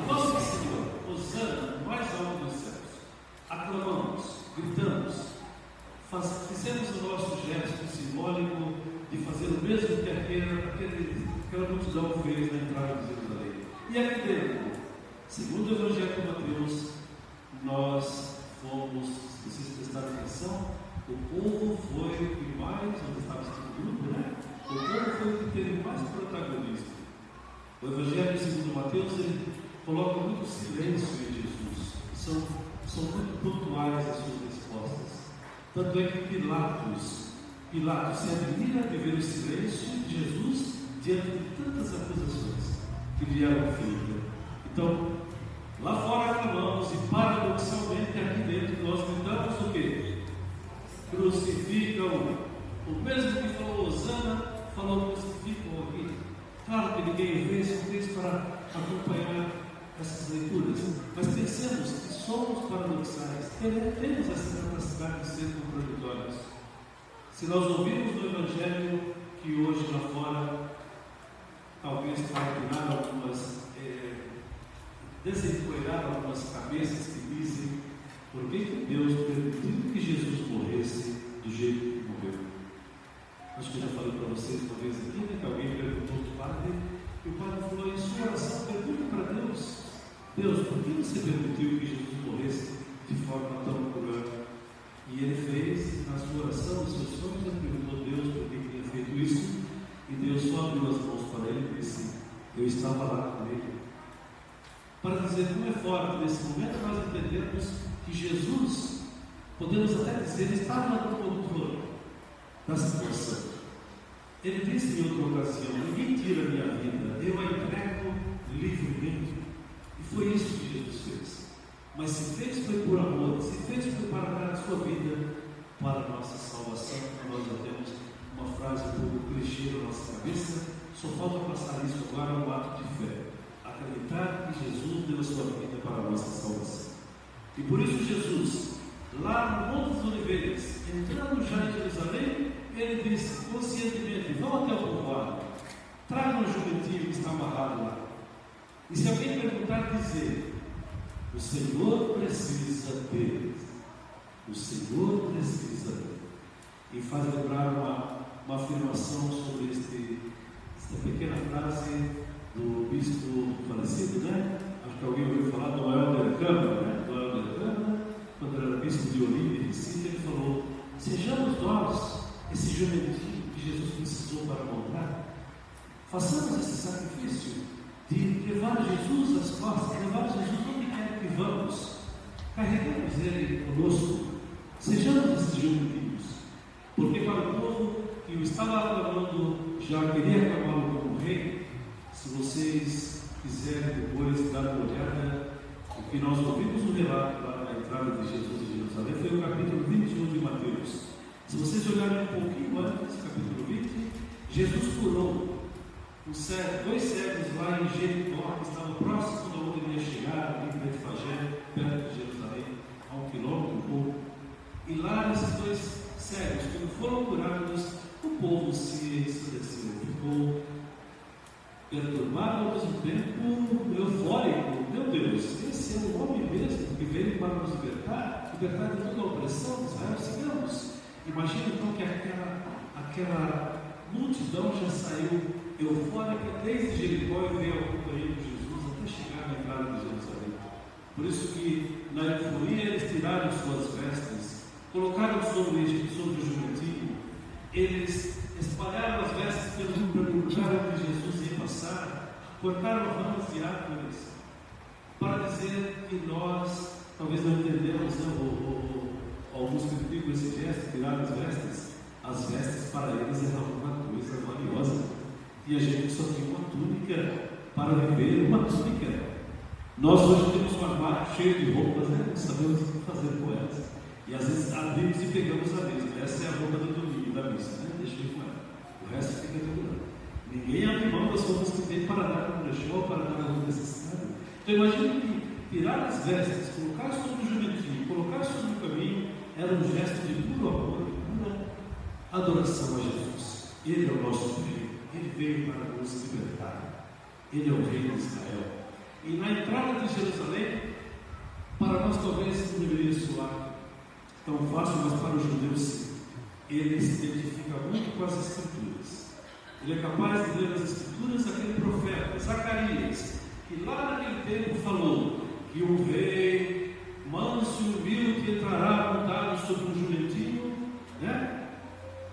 nome do Senhor. Hosana, mais alto dos céus. Aclamamos, gritamos, fizemos o nosso gesto simbólico de fazer o mesmo que aquela multidão fez na entrada de Jerusalém. E aqui dentro, segundo o Evangelho de Mateus, nós fomos, se vocês prestarem atenção, o povo foi o que mais, onde estava esse grupo, né? O povo foi o que teve mais protagonismo. O Evangelho segundo Mateus, ele coloca muito silêncio em Jesus. São muito pontuais as suas respostas. Tanto é que Pilatos se admira de ver o silêncio de Jesus diante de tantas acusações que vieram feitas. Então, lá fora aclamamos e paradoxalmente aqui dentro nós gritamos o quê? Crucificam. O mesmo que falou Hosana, falou crucificam aqui. Claro que ninguém fez para acompanhar essas leituras, mas pensemos que somos paradoxais, temos essa capacidade de ser contraditórios. Se nós ouvirmos no Evangelho que hoje lá fora, talvez para tirar algumas desempoeirar algumas cabeças que dizem por que Deus permitiu que Jesus morresse do jeito que morreu. Acho que eu já falei para vocês uma vez aqui, né, que alguém perguntou para o padre, e o padre falou: em sua oração, pergunta para Deus: Deus, por que você permitiu que Jesus morresse de forma tão cruel? E ele fez, na sua oração, nos seus sonhos, ele perguntou a Deus por que tinha feito isso, e Deus só abriu as mãos para ele e disse: eu estava lá com ele. Para dizer como é forte, nesse momento nós entendemos que Jesus, podemos até dizer, estava no controle da situação. Ele disse em outra ocasião: ninguém tira a minha vida, eu a entrego livremente. E foi isso que Jesus fez. Mas se fez foi por amor, se fez foi para dar a sua vida para a nossa salvação. Nós já temos uma frase um pouco clichê na nossa cabeça, só falta passar isso agora ao ato de fé. Acreditar que Jesus deu a sua vida para a nossa salvação. E por isso Jesus, lá no Monte dos Oliveiras, entrando já em Jerusalém, ele disse conscientemente: vão até o povoado, tragam o jumentinho que está amarrado lá. E se alguém perguntar, dizer: o Senhor precisa deles. O Senhor precisa deles. E faz lembrar uma afirmação sobre esta pequena frase do bispo falecido, né? Acho que alguém ouviu falar do Helder Câmara, né? Do Helder Câmara, quando ele era bispo de Olinda e Recife, ele falou: sejamos nós esse jumentinho que Jesus precisou para montar. Façamos esse sacrifício de levar Jesus às costas, levar Jesus onde quer que vamos. Carregamos ele conosco. Sejamos esses jumentinhos. Porque para o povo que o estava aclamando, já queria aclamá-lo como rei. Se vocês quiserem depois dar uma olhada, o que nós ouvimos no relato lá na entrada de Jesus em Jerusalém foi o capítulo 21 de Mateus. Se vocês olharem um pouquinho antes, capítulo 20, Jesus curou dois cegos lá em Jericó, que estavam próximos de onde ele ia chegar, em Betfagé, perto de Jerusalém, a 1 quilômetro e pouco. E lá esses dois cegos, quando foram curados, o povo se ensandeceu, ficou perturbado, ao mesmo tempo eufórico. Meu Deus, esse é o homem mesmo que veio para nos libertar de toda a opressão de Israel. Sigamos. Imagina então que aquela multidão já saiu eufórica desde Jericó e veio ao companheiro de Jesus até chegar na entrada de Jerusalém. Por isso que na euforia eles tiraram suas vestes, colocaram sobre o jumentinho, eles espalharam as vestes pelo lugar onde Jesus ia passar, cortaram ramas de árvores, para dizer que nós talvez não entendemos, alguns criticam esse gesto, tirar as vestes para eles era uma coisa valiosa, e a gente só tinha uma túnica para viver, uma túnica. Nós hoje temos um armário cheio de roupas, né? Não sabemos o que fazer com elas, e às vezes abrimos e pegamos a mesma. Essa é a roupa do domingo da missa, né? Deixa eu ir com ela, o resto fica tudo. Ninguém abre mão das roupas que tem para dar no brechó, para dar na roupa necessária. Então imagine que tirar as vestes, colocar sobre o jumentinho, colocar sobre o caminho, era um gesto de puro amor, de pura adoração a Jesus. Ele é o nosso rei, ele veio para nos libertar, ele é o rei de Israel. E na entrada de Jerusalém, para nós talvez não deveria soar tão fácil, mas para os judeus sim. Ele se identifica muito com as Escrituras. Ele é capaz de ler as Escrituras aquele profeta, Zacarias, que lá naquele tempo falou que um rei manso e humilde entrará montado sobre um jumentinho, né?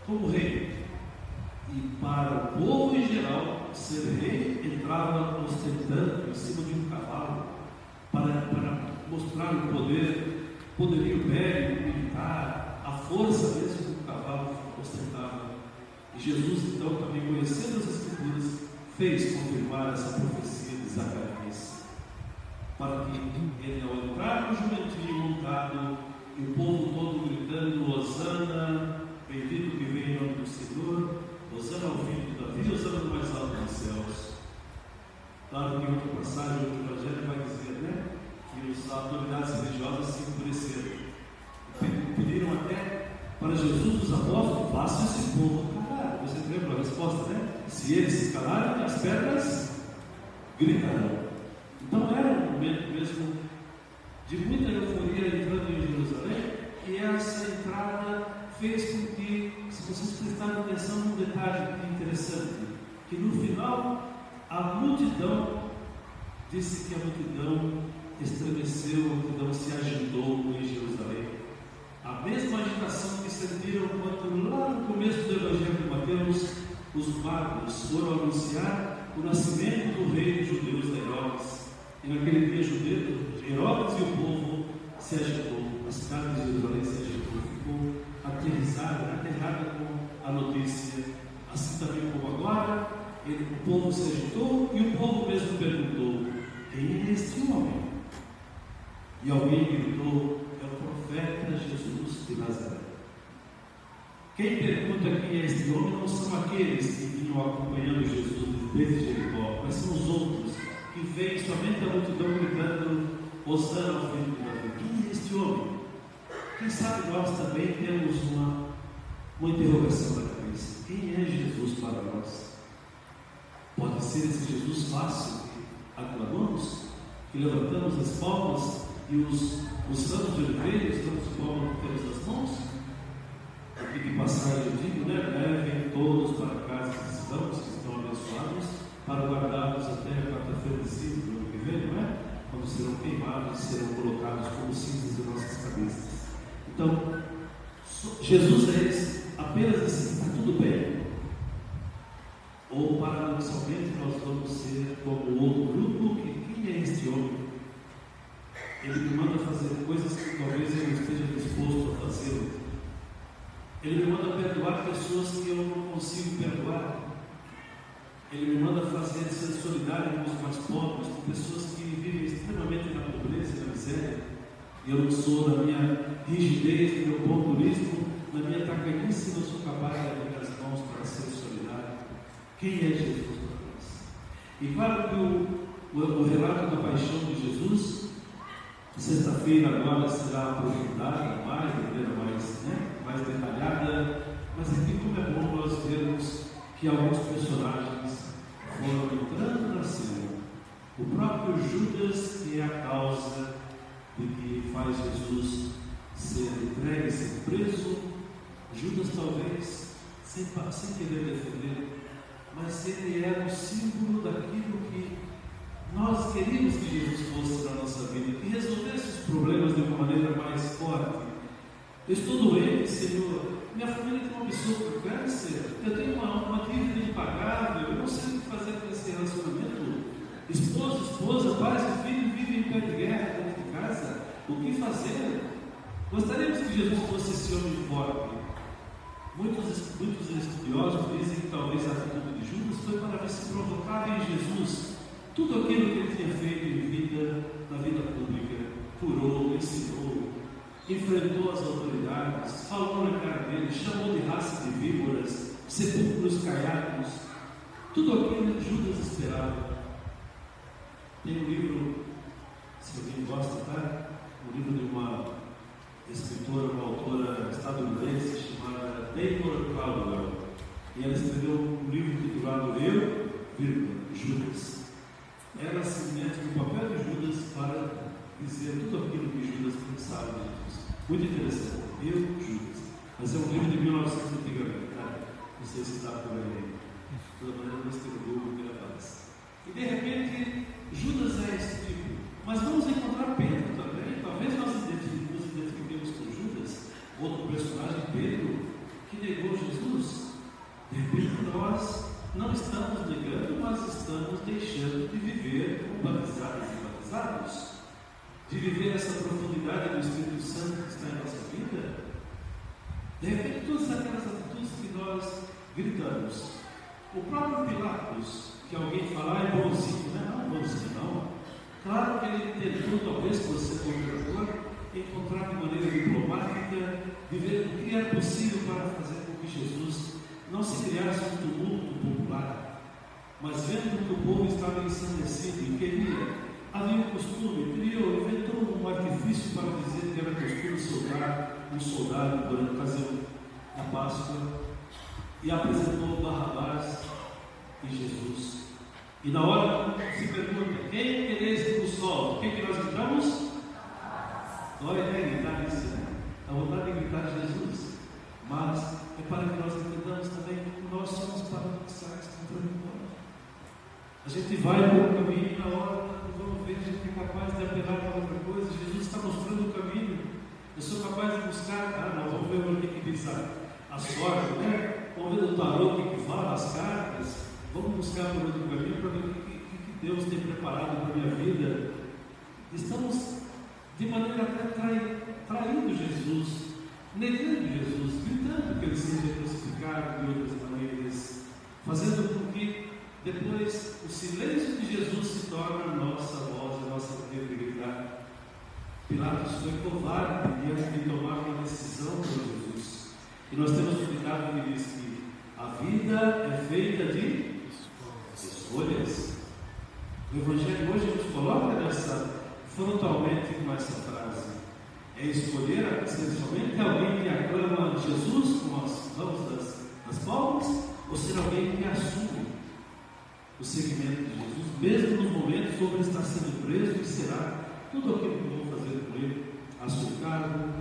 Como rei. E para o povo em geral, ser rei entrava ostentando em cima de um cavalo, para mostrar o poderio bélico, militar, a força mesmo que o cavalo ostentava. E Jesus, então, também conhecendo as Escrituras, fez confirmar essa profecia de Zacarias, para que ele, ao entrar no jumentinho montado, e o povo todo gritando: Hosana, bendito que vem em nome do Senhor, Hosana ao filho de Davi, Hosana no mais alto dos céus. Claro que em outra passagem do Evangelho vai dizer, né, que as autoridades religiosas se endureceram, pediram até para Jesus, os apóstolos: façam esse povo calar. Você lembra a resposta, né? Se eles se calarem, as pedras gritarão. Então era um momento mesmo multidão estremeceu, a multidão se agitou em Jerusalém. A mesma agitação que sentiram quando lá no começo do Evangelho de Mateus, os magos foram anunciar o nascimento do rei dos judeus de Herodes. E naquele dia Herodes e o povo se agitou, a cidade de Jerusalém se agitou, ficou aterrada com a notícia. Assim também como agora, o povo se agitou e o povo mesmo perguntou: quem é este homem? E alguém gritou: é o profeta Jesus de Nazaré. Quem pergunta quem é este homem não são aqueles que vinham acompanhando Jesus desde Jericó, mas são os outros que veem somente a multidão gritando: Hosana ao filho de Davi. Quem é este homem? Quem sabe nós também temos uma interrogação na cabeça: quem é Jesus para nós? Pode ser esse Jesus fácil que aclamamos, que levantamos as palmas e os ramos de oliveira, estamos de palmas que temos nas mãos? Aqui que passagem eu digo, né? Levem todos para casa que estão abençoados, para guardá-los até a quarta-feira de cinza do ano que vem, não é? Quando serão queimados e serão colocados como cinzas de nossas cabeças. Então, Jesus é esse, apenas assim, está tudo bem. Ou paradoxalmente nós vamos ser como outro grupo, que quem é este homem? Ele me manda fazer coisas que talvez eu não esteja disposto a fazer. Ele me manda perdoar pessoas que eu não consigo perdoar. Ele me manda ser solidário com os mais pobres, com pessoas que vivem extremamente na pobreza e na miséria. E eu não sou, na minha rigidez, no meu oportunismo, na minha tacanice, não sou capaz de abrir as mãos para ser solidário. Quem é Jesus para nós? E claro que o relato da paixão de Jesus, sexta-feira agora será aprofundada mais, de maneira mais detalhada, mas aqui como é bom nós vermos que alguns personagens foram entrando na cena. O próprio Judas, que é a causa de que faz Jesus ser entregue, ser preso. Judas talvez, sem querer defender, mas ele era um símbolo daquilo que nós queríamos que Jesus fosse na nossa vida, que resolvesse os problemas de uma maneira mais forte. Eu estou doente, Senhor, minha família tem uma pessoa com câncer, eu tenho uma dívida impagável, eu não sei o que fazer com esse relacionamento. Esposo, esposa, pais e filhos vivem em pé de guerra dentro de casa. O que fazer? Gostaríamos que Jesus fosse esse homem forte. Muitos estudiosos dizem que talvez a atitude de Judas foi para ver se provocava em Jesus tudo aquilo que ele tinha feito na vida pública. Curou, ensinou, enfrentou as autoridades, falou na cara dele, chamou de raça de víboras, sepulcros caiados. Tudo aquilo que Judas esperava. Tem um livro, se alguém gosta, tá? Um livro de uma escritora, uma autora estadunidense chamada Deborah Caldwell. E ela escreveu um livro titulado Eu, Judas. Ela se mete no papel de Judas para dizer tudo aquilo que Judas pensava de Jesus. Muito interessante. Eu, Judas. Mas é um livro de 1900 antigamente, tá? Não sei se está por aí. De toda maneira, não escreveu o que ele aparece. E de repente, Judas é esse tipo. Mas vamos encontrar Pedro também. Talvez nós nos identifiquemos com Judas, outro personagem, Pedro, que negou Jesus. De repente, nós não estamos negando, mas estamos deixando de viver como batizados e batizados, de viver essa profundidade do Espírito Santo que está em nossa vida. De repente, todas aquelas atitudes que nós gritamos. O próprio Pilatos, que alguém fala, é bonzinho, né? Não, bonzinho não. Claro que ele tentou, talvez por ser governador, encontrar de maneira diplomática, viver o que era possível para fazer com que Jesus não se criasse um tumulto popular. Mas vendo que o povo estava ensandecido e queria, havia um costume, inventou um artifício para dizer que era costume soltar um soldado durante a ocasião da Páscoa, e apresentou Barrabás e Jesus. E na hora se pergunta: quem quereis que o sol? O que nós gritamos? Dói até gritar isso, né? A vontade de gritar Jesus. Mas é para que nós entendamos também que nós somos paradoxais contraditórios. A gente vai por um caminho e na hora vamos ver, a gente é capaz de apelar para outra coisa. Jesus está mostrando o caminho. Eu sou capaz de buscar, não, vamos ver o que diz a sorte, né? Vamos ver o tarô, o que fala, as cartas. Vamos buscar por outro caminho para ver o que Deus tem preparado para a minha vida. Estamos, de maneira até traindo Jesus, negando Jesus, gritando que ele seja crucificado de outras maneiras, fazendo com que depois o silêncio de Jesus se torne a nossa voz, a nossa maneira de gritar. Pilatos foi covarde diante de tomar uma decisão por Jesus. E nós temos um ditado que diz que a vida é feita de escolhas. O Evangelho hoje nos coloca frontalmente com essa frase. É escolher ser somente alguém que aclama Jesus com as mãos das palmas, ou ser alguém que assume o seguimento de Jesus, mesmo nos momentos onde ele está sendo preso e será tudo aquilo que vão fazer com ele, açucado,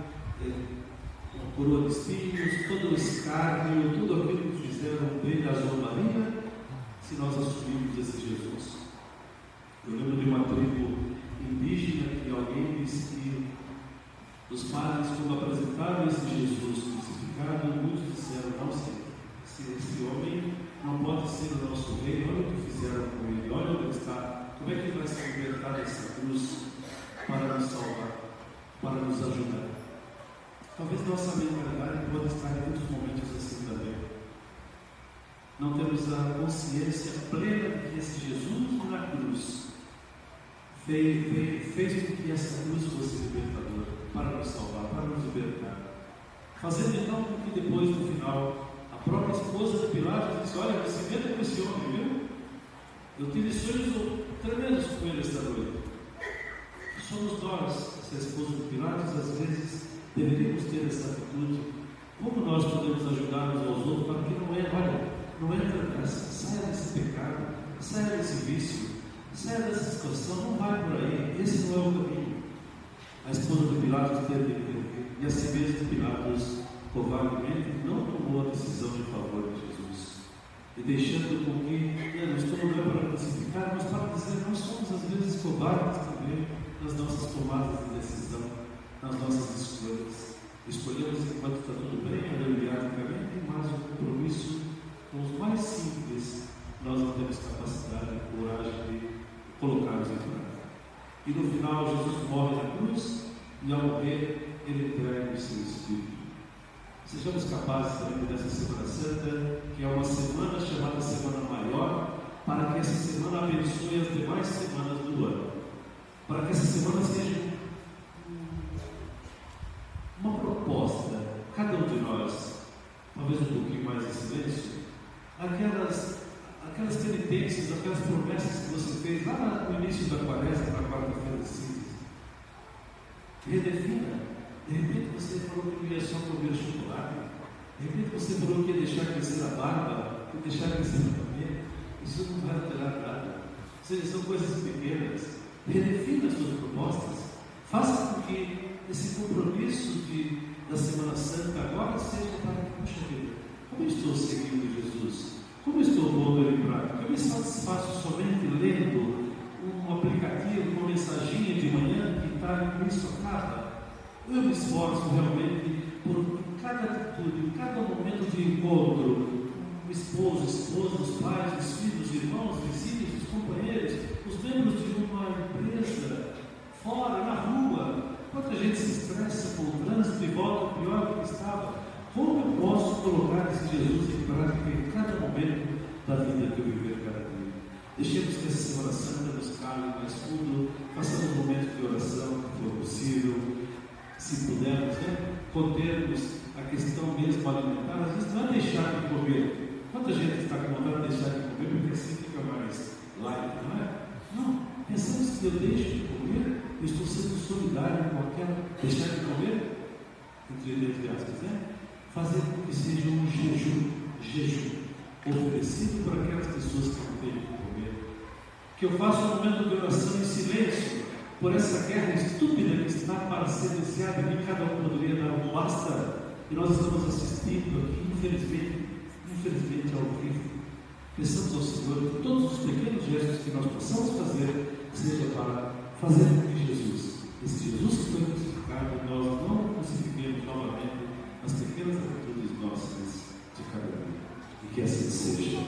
uma coroa de espinhos, todo o escárnio, tudo aquilo que fizeram dele, a zombaria, se nós assumirmos esse Jesus. Eu lembro de uma tribo indígena que alguém disse que os padres, quando apresentaram esse Jesus crucificado, muitos disseram: não, esse homem não pode ser o nosso rei, olha o que fizeram com ele, olha onde ele está, como é que ele vai se libertar dessa cruz para nos salvar, para nos ajudar. Talvez nossa mentalidade pode estar em muitos momentos assim também. Não temos a consciência plena de que esse Jesus na cruz fez com que essa cruz fosse libertadora, para nos salvar, para nos libertar. Fazendo então com que depois, no final, a própria esposa de Pilatos disse: olha, você vê com esse homem, viu? Eu tive sonhos tremendos com ele esta noite. Somos nós, essa esposa de Pilatos, às vezes deveríamos ter essa atitude. Como nós podemos ajudar uns aos outros para que não entra nessa, saia desse pecado, saia desse vício, saia dessa situação, não vai por aí, esse não é o caminho. A esposa de Pilatos teve que entender, e assim mesmo Pilatos, covardemente, não tomou a decisão em favor de Jesus, e deixando com que, não estou olhando para crucificar, mas para dizer, nós somos às vezes covardes também nas nossas tomadas de decisão, nas nossas escolhas. Escolhemos enquanto está tudo bem, aleluiadamente, mas o compromisso com os mais simples, nós não temos capacidade e coragem de colocá-los em prática. E no final, Jesus morre na cruz, e ao morrer, ele entrega o seu Espírito. Sejamos capazes também dessa Semana Santa, que é uma semana chamada Semana Maior, para que essa semana abençoe as demais semanas do ano. Para que essa semana seja uma proposta, cada um de nós, talvez um pouquinho mais em silêncio, aquelas penitências, aquelas promessas que você fez lá no início da quaresma, na quarta-feira de cinzas. Redefina. De repente você falou que não ia só comer chocolate, de repente você falou que ia deixar crescer a barba, que ia deixar crescer o cabelo. Isso não vai alterar nada. Ou seja, são coisas pequenas. Redefina as suas propostas. Faça com que esse compromisso da Semana Santa agora seja para que, puxa vida, como eu estou seguindo Jesus? Como eu estou pondo ele em prática? Eu me satisfaço somente lendo um aplicativo, uma mensaginha de manhã que está com isso acaba. Eu me esforço realmente por cada atitude, cada momento de encontro, o esposo, os pais, os filhos, os irmãos, os vizinhos, os companheiros, os membros de uma empresa, fora, na rua. Quanta gente se estressa com o trânsito e volta pior do que estava. Como eu posso colocar esse Jesus em prática em cada momento da vida que eu viver cada dia? Deixemos que essa Semana Santa nos cale mais fundo, façamos momentos de oração, que for possível. Se pudermos, contermos a questão mesmo alimentar, às vezes não é deixar de comer. Quanta gente está com vontade de deixar de comer porque assim fica mais light, não é? Não, pensamos que eu deixo de comer, eu estou sendo solidário com aquela deixar de comer, entre aspas, fazer com que seja um jejum oferecido para aquelas pessoas que não têm de comer. Que eu faça um momento de oração em silêncio por essa guerra estúpida que está para ser iniciada, que cada um poderia dar um basta, e nós estamos assistindo aqui, infelizmente ao vivo. Peçamos ao Senhor que todos os pequenos gestos que nós possamos fazer seja para fazer com que Jesus, esse Jesus que foi crucificado, nós não crucifiquemos novamente as pequenas atitudes nossas de cada dia. E que assim seja.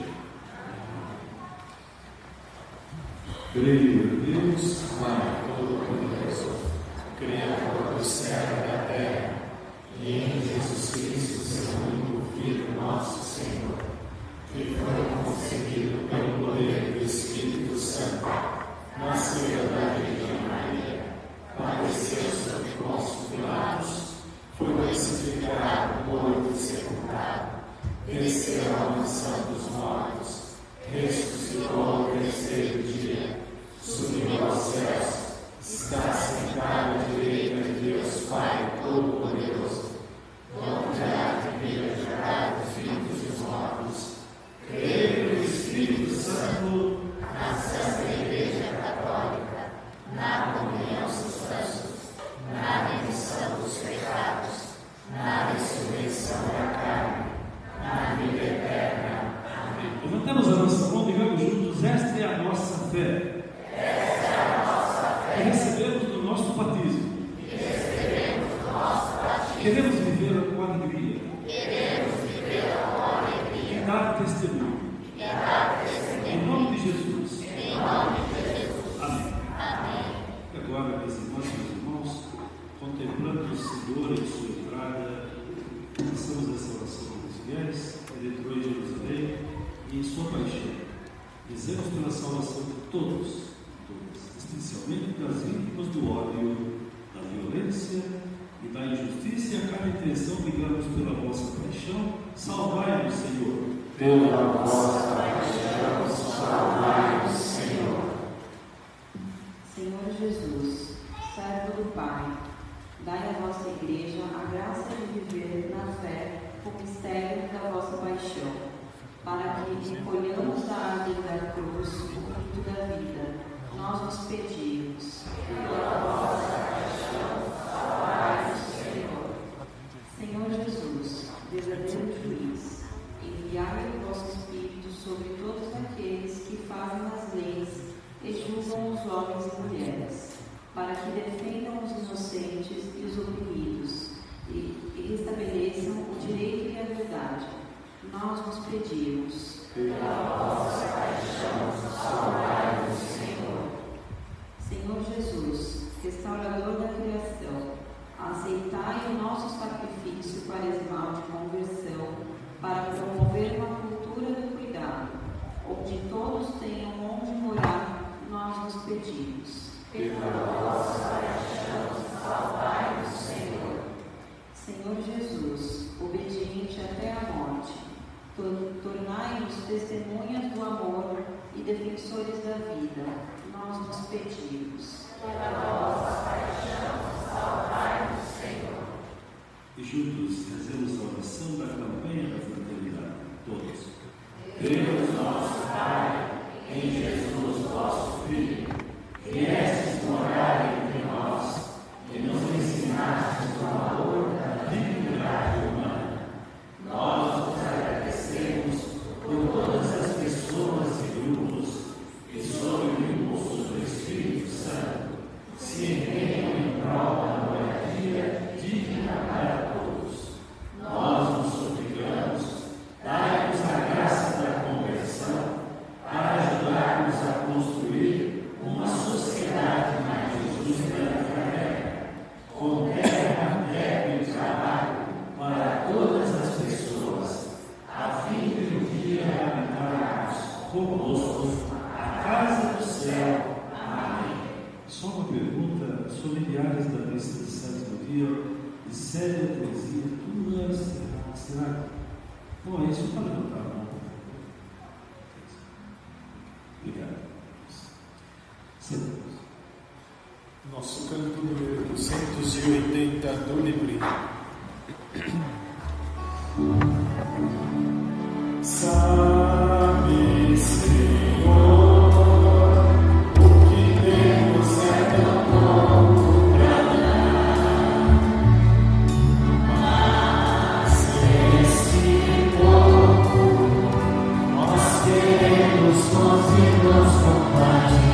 Creio em Deus, Pai Todo-Poderoso, Criador do céu e da terra, e em Jesus Cristo, seu único Filho, nosso Senhor, que foi concebido pelo poder do Espírito Santo, nasceu da Virgem Maria, padeceu sob Pôncio Pilatos, foi crucificado, morto e sepultado, desceu à mansão dos mortos, ressuscitou ao terceiro dia, subiu aos céus, está sentado à direita de Deus Pai Todo-Poderoso, onde há de vir a julgar os vivos e os mortos. Creio no Espírito Santo, na Santa Igreja Católica, na comunhão dos santos, na remissão dos pecados, na ressurreição da carne, na vida eterna. Amém. Levantamos a nossa mão e digamos juntos: esta é a nossa fé. Esta é a nossa fé. Que recebemos do nosso batismo. Que recebemos do nosso batismo. Queremos viver com alegria. Queremos viver com alegria. E dar testemunho. E dar testemunho. Em nome de Jesus. Em nome de Jesus. Amém. Amém. E agora, minhas irmãs e meus irmãos, contemplando o Senhor em sua entrada, passamos essa oração dos fiéis, ele entrou em Jerusalém e em sua paixão. Dizemos pela salvação de todos, especialmente das vítimas do ódio, da violência e da injustiça, e a cada intenção ligamos pela vossa paixão. Salvai-nos, Senhor. Pela vossa paixão, salvai-nos, Senhor. Senhor Jesus, servo do Pai, dai à vossa Igreja a graça de viver na fé o mistério da vossa paixão, para que recolhamos da árvore da cruz o fruto da vida. Nós nos pedimos. Pela vossa paixão, salvai-nos, Senhor. Senhor Jesus, verdadeiro juiz, enviai o vosso Espírito sobre todos aqueles que fazem as leis e julgam os homens e mulheres, para que defendam os inocentes e os oprimidos e restabeleçam o direito e a verdade. Nós nos pedimos. Pela vossa paixão, salvai-nos, Senhor. Senhor Jesus, restaurador da criação, aceitai o nosso sacrifício quaresmal de conversão para promover uma cultura do cuidado, onde todos tenham onde morar. Nós nos pedimos. Pela vossa paixão, salvai-nos, Senhor. Senhor Jesus, obediente até a morte, tornai-nos testemunhas do amor e defensores da vida. Nós nos pedimos. Pela vossa paixão, salvai-nos, Senhor. E juntos rezemos a oração da campanha da fraternidade. Todos. Deus nosso Pai, em Jesus vosso Filho, viestes morar entre nós e nos ensinastes o valor da dignidade humana. Nós vos agradecemos por todas as pessoas e grupos que, sob o impulso do Espírito Santo, se empenham em prol da moradia digna para todos. Nós nos suplicamos, dai-nos a graça da conversão para ajudar-nos a construir uma sociedade mais justa e fraterna, com terra, terra e trabalho para todas as pessoas, a fim de um dia habitarmos conosco a casa do céu. Amém. Só uma pergunta: os familiares da missa de sétimo dia de Célia Terezinha, tudo será? Bom, é isso para levantar a mão. Obrigado. Sentamos. Nosso canto número 280 do livrinho. Sabe, Senhor, o que temos é tão pouco pra dar, mas esse pouco nós queremos com os irmãos compartilhar.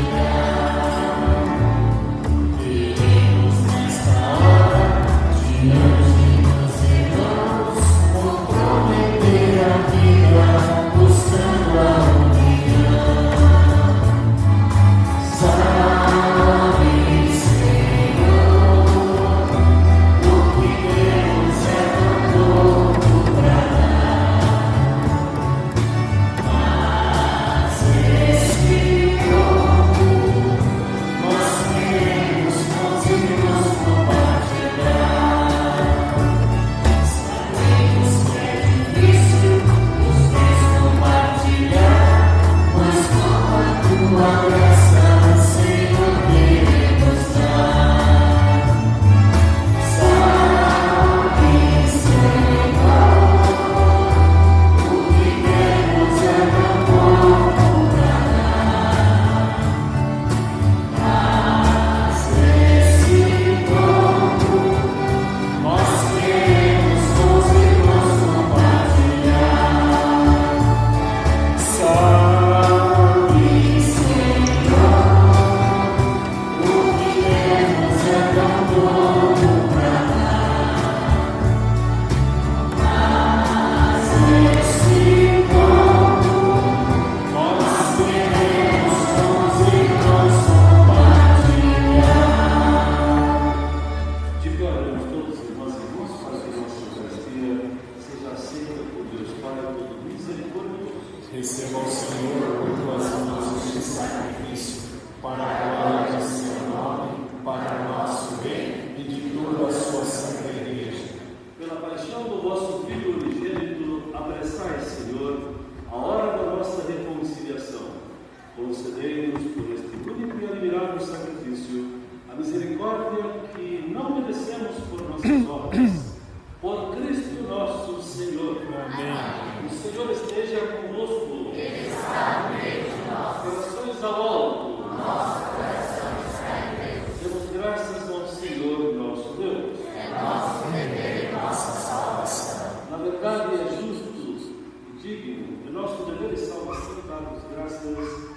graças ao Senhor nosso Deus. É nosso dever e nossa salvação. Na verdade, é justo e digno, é nosso dever e salvação darmos graças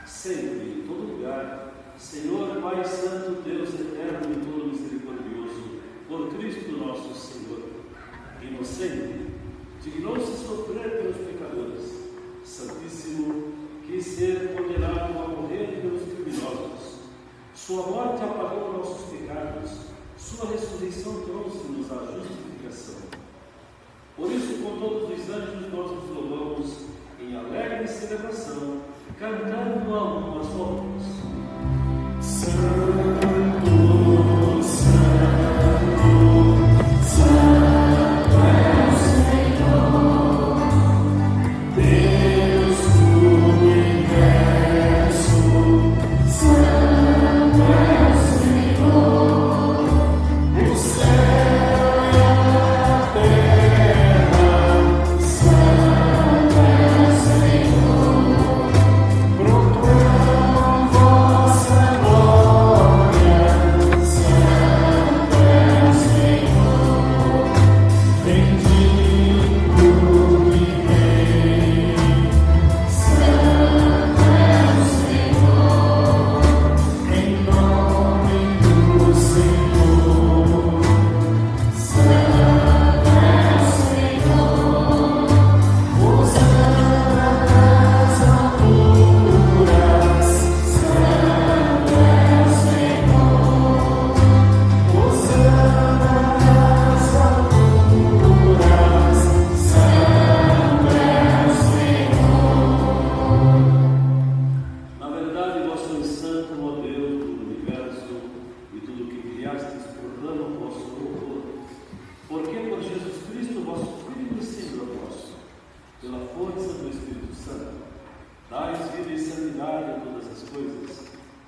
sempre, em todo lugar. Senhor, Pai Santo, Deus eterno e todo misericordioso, por Cristo nosso Senhor, inocente, dignou-se sofrer pelos pecadores, Santíssimo, quis ser condenado a morrer pelos criminosos. Sua morte apagou nossos pecados, sua ressurreição trouxe-nos a justificação. Por isso, com todos os anjos, nós nos louvamos em alegre celebração, cantando a umas outras. Santo, Santo, Santo é o Senhor, Deus do universo. Santo é o Senhor, o céu e a terra. Santo é o Senhor, proclamam vossa glória. Santo é o Senhor, bendito que vem. Santo é o Senhor, em nome do Senhor. Santo é o Senhor, hosana nas alturas. Santo é o Senhor, hosana nas alturas. Santo é o Senhor. Na verdade, vós sois santo, ó Deus do universo, e tudo que criastes proclama o vosso louvor. Porque por Jesus Cristo, vosso Filho e Senhor nosso, pela força do Espírito Santo, dais vida e santidade a todas as coisas,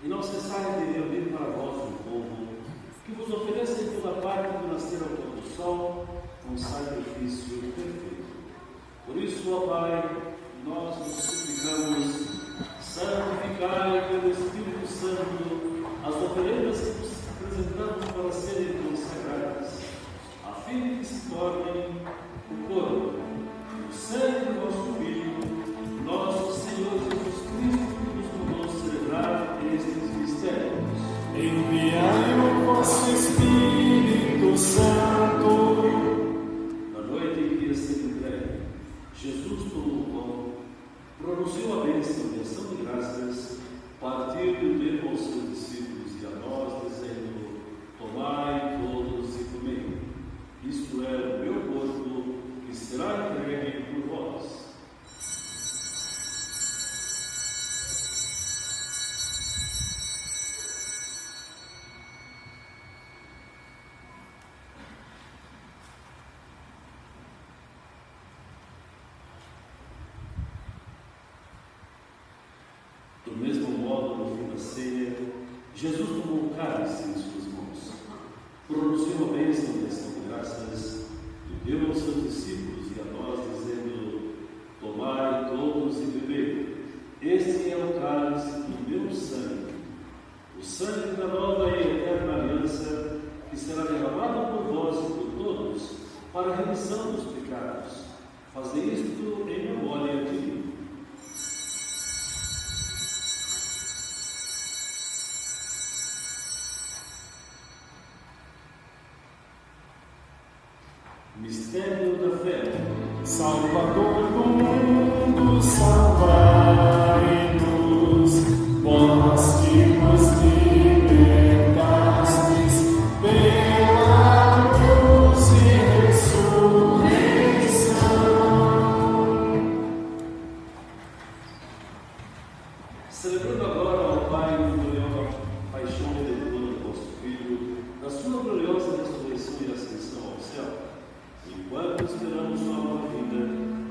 e não cessais de reunir para vós um povo, que vos ofereça em toda parte do nascer ao pôr do sol, um sacrifício perfeito. Por isso, ó Pai, nós vos suplicamos, santificai pelo Espírito Santo as oferendas que vos apresentamos para serem consagradas, a fim de que se tornem o corpo e o sangue do vosso Filho, nosso Senhor Jesus Cristo, que nos mandou celebrar estes mistérios. Enviai o vosso Espírito Santo. Na noite em que ia ser entregue, Jesus tomou o pão, pronunciou a bênção de ação de graças, partiu e deu aos seus discípulos e a nós, dizendo: tomai todos e comei. Isto é o meu corpo, que será entregue por vós. Do mesmo modo, no fim da ceia, Jesus tomou o cálice em suas mãos, pronunciou a bênção de ação de graças e deu aos seus discípulos e a nós, dizendo: tomai todos e bebei. Este é o cálice do meu sangue, o sangue da nova e eterna aliança, que será derramado por vós e por todos para a remissão dos pecados. Fazei isto em memória de mim. Mistério da fé. Salvador do mundo, salvai-nos, vós que nos libertastes pela cruz e ressurreição. Celebrando agora ao Pai a gloriosa paixão redentora do vosso Filho, na sua gloriosa ressurreição e ascensão ao céu, enquanto esperamos sua nova vinda,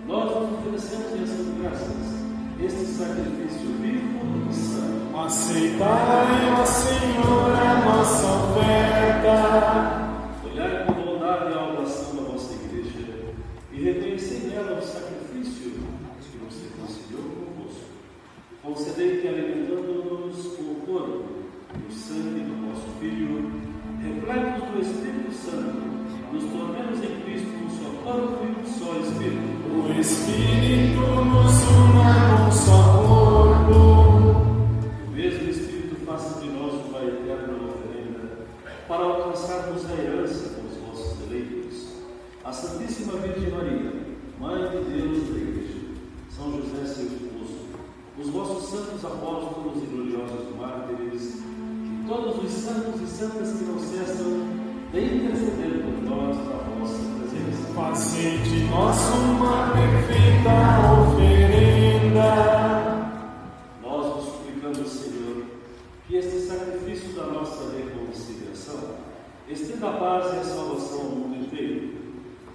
nós nos oferecemos em ação de graças este sacrifício vivo e santo. Aceitai, ó Senhor, a nossa oferta. Olhai com bondade a oração da vossa igreja e reconhecei nela o sacrifício que nos reconciliou convosco. Concedei que, alimentando-nos com o corpo e o sangue do vosso Filho, Espírito nos una num só corpo. O mesmo Espírito faça de nós uma eterna oferenda para alcançarmos a herança com os vossos eleitos. A Santíssima Virgem Maria, Mãe de Deus da Igreja, São José, seu esposo, os vossos santos apóstolos e gloriosos mártires, e todos os santos e santas que não cessam de interceder por nós na vossa presença. Fazei de nós uma perfeita oferenda. Nós vos suplicamos, Senhor, que este sacrifício da nossa reconciliação estenda a paz e a salvação ao mundo inteiro.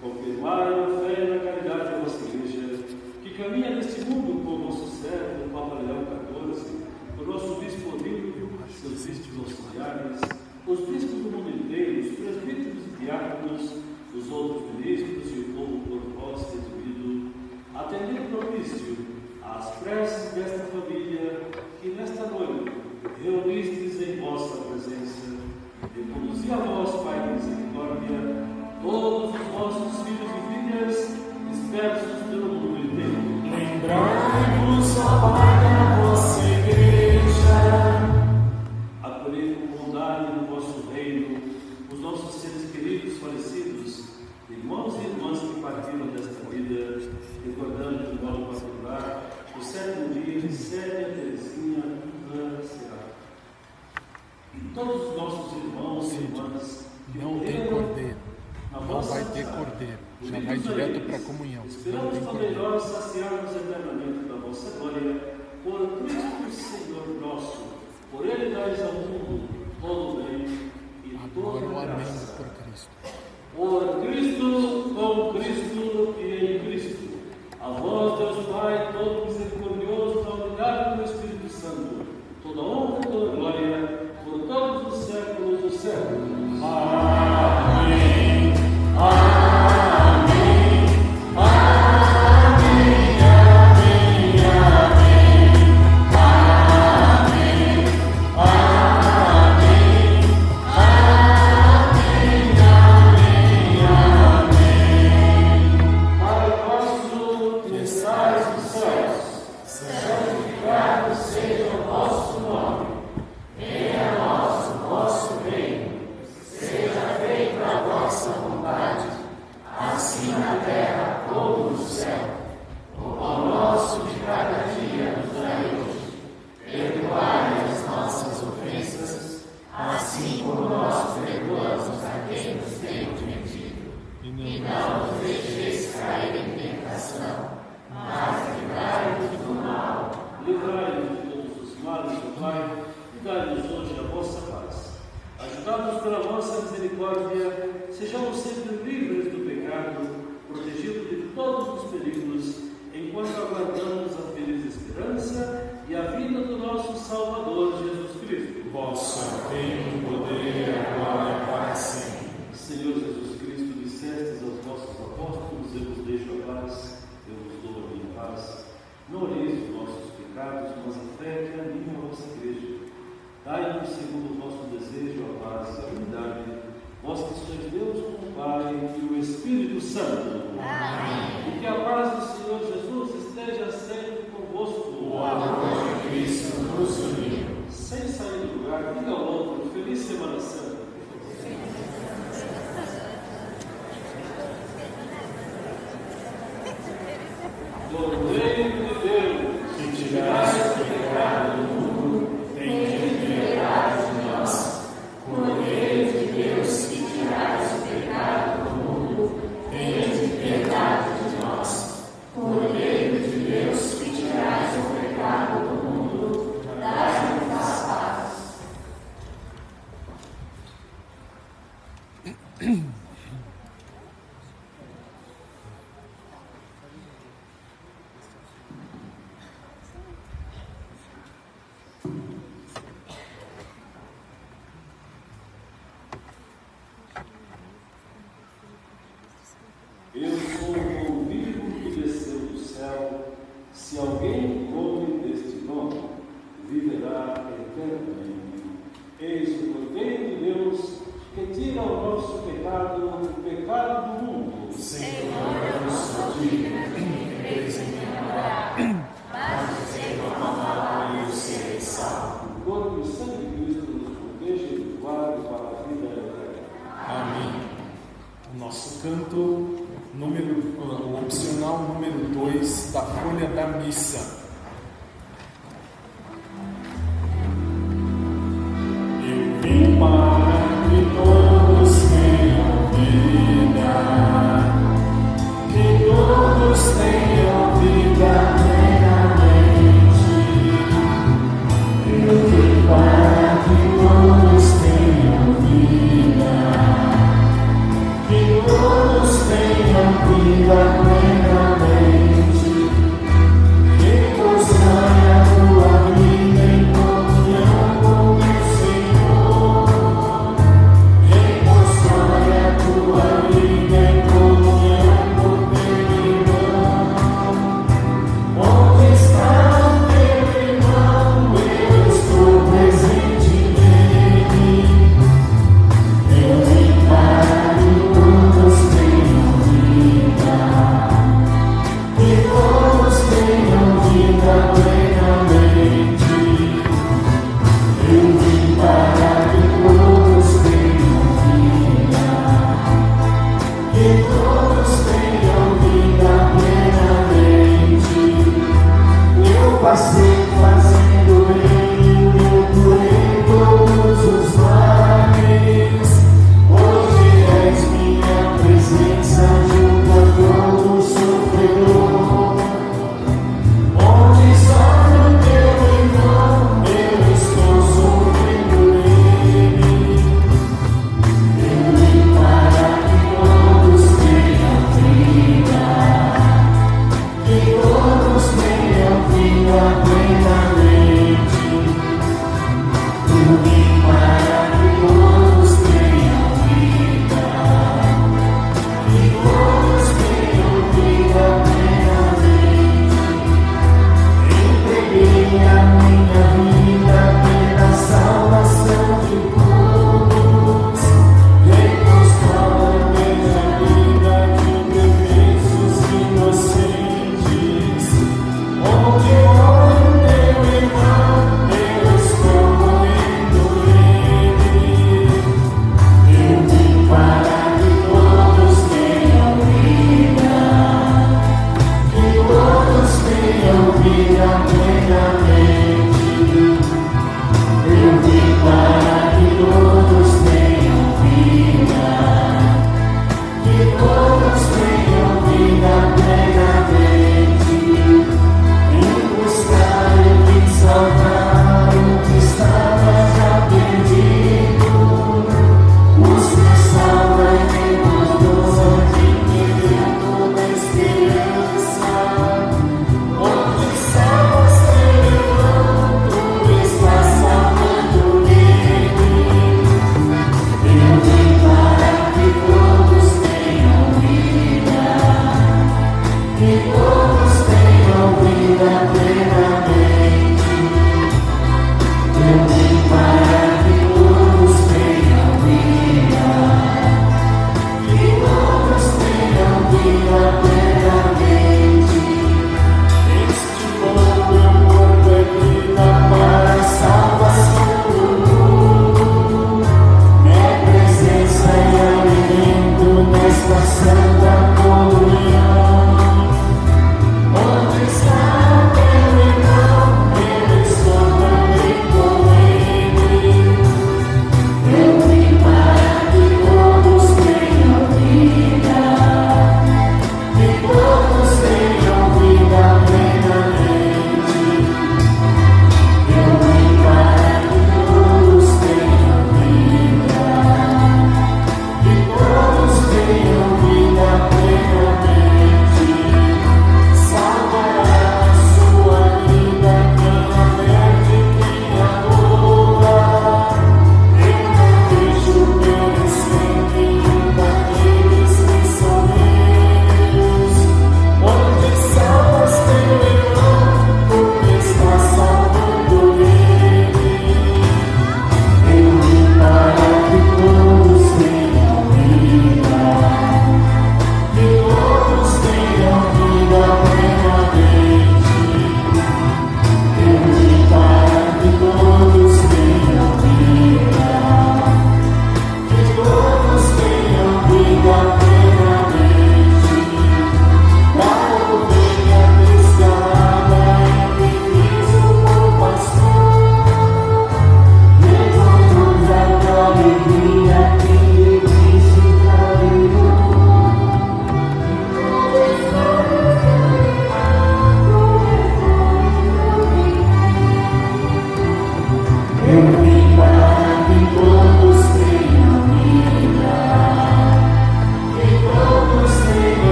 Confirmai a fé e a caridade da vossa Igreja, que caminha neste mundo com o nosso servo, o Papa Leão XIV, o nosso Bispo Onílio, seus bispos auxiliares, os bispos do mundo inteiro, os presbíteros e diáconos, os outros ministros e o povo por vós redimido, atendei propício às preces desta família que nesta noite reunistes em vossa presença, e conduzi a vós, Pai de misericórdia, todos os vossos filhos e filhas dispersos pelo mundo inteiro. Lembrai-vos, ó Pai, da vossa Igreja. Acolhei com bondade no vosso reino os nossos seres queridos falecidos, irmãos e irmãs que partiram desta vida, recordando de modo particular o 7º dia de Célia, Teresinha, Ana, Será. E todos os nossos irmãos e irmãs que Não tem morreram cordeiro. Não vai ter cordeiro. Já vai direto para a comunhão. Esperamos também nós saciarmos eternamente da vossa glória por Cristo Senhor nosso. Por Ele dais ao mundo todo o bem e Agora toda o a amém graça. por Cristo. Por Cristo, com Cristo e em Cristo. A vós, Deus Pai, todo misericordioso, da unidade do Espírito Santo, toda honra e toda glória, por todos os séculos dos séculos. Amém. Eu sou o pão vivo que desceu do céu. Se alguém come deste pão, viverá eternamente. Eis o Cordeiro de Deus que tira o nosso pecado, o pecado do mundo. Senhor, eu não sou digno de canto o opcional número 2 da folha da missa. Eu vim para que todos tenham vida, que todos tenham vida plenamente. Eu vim para que todos tenham vida, que todos tenham vida plenamente.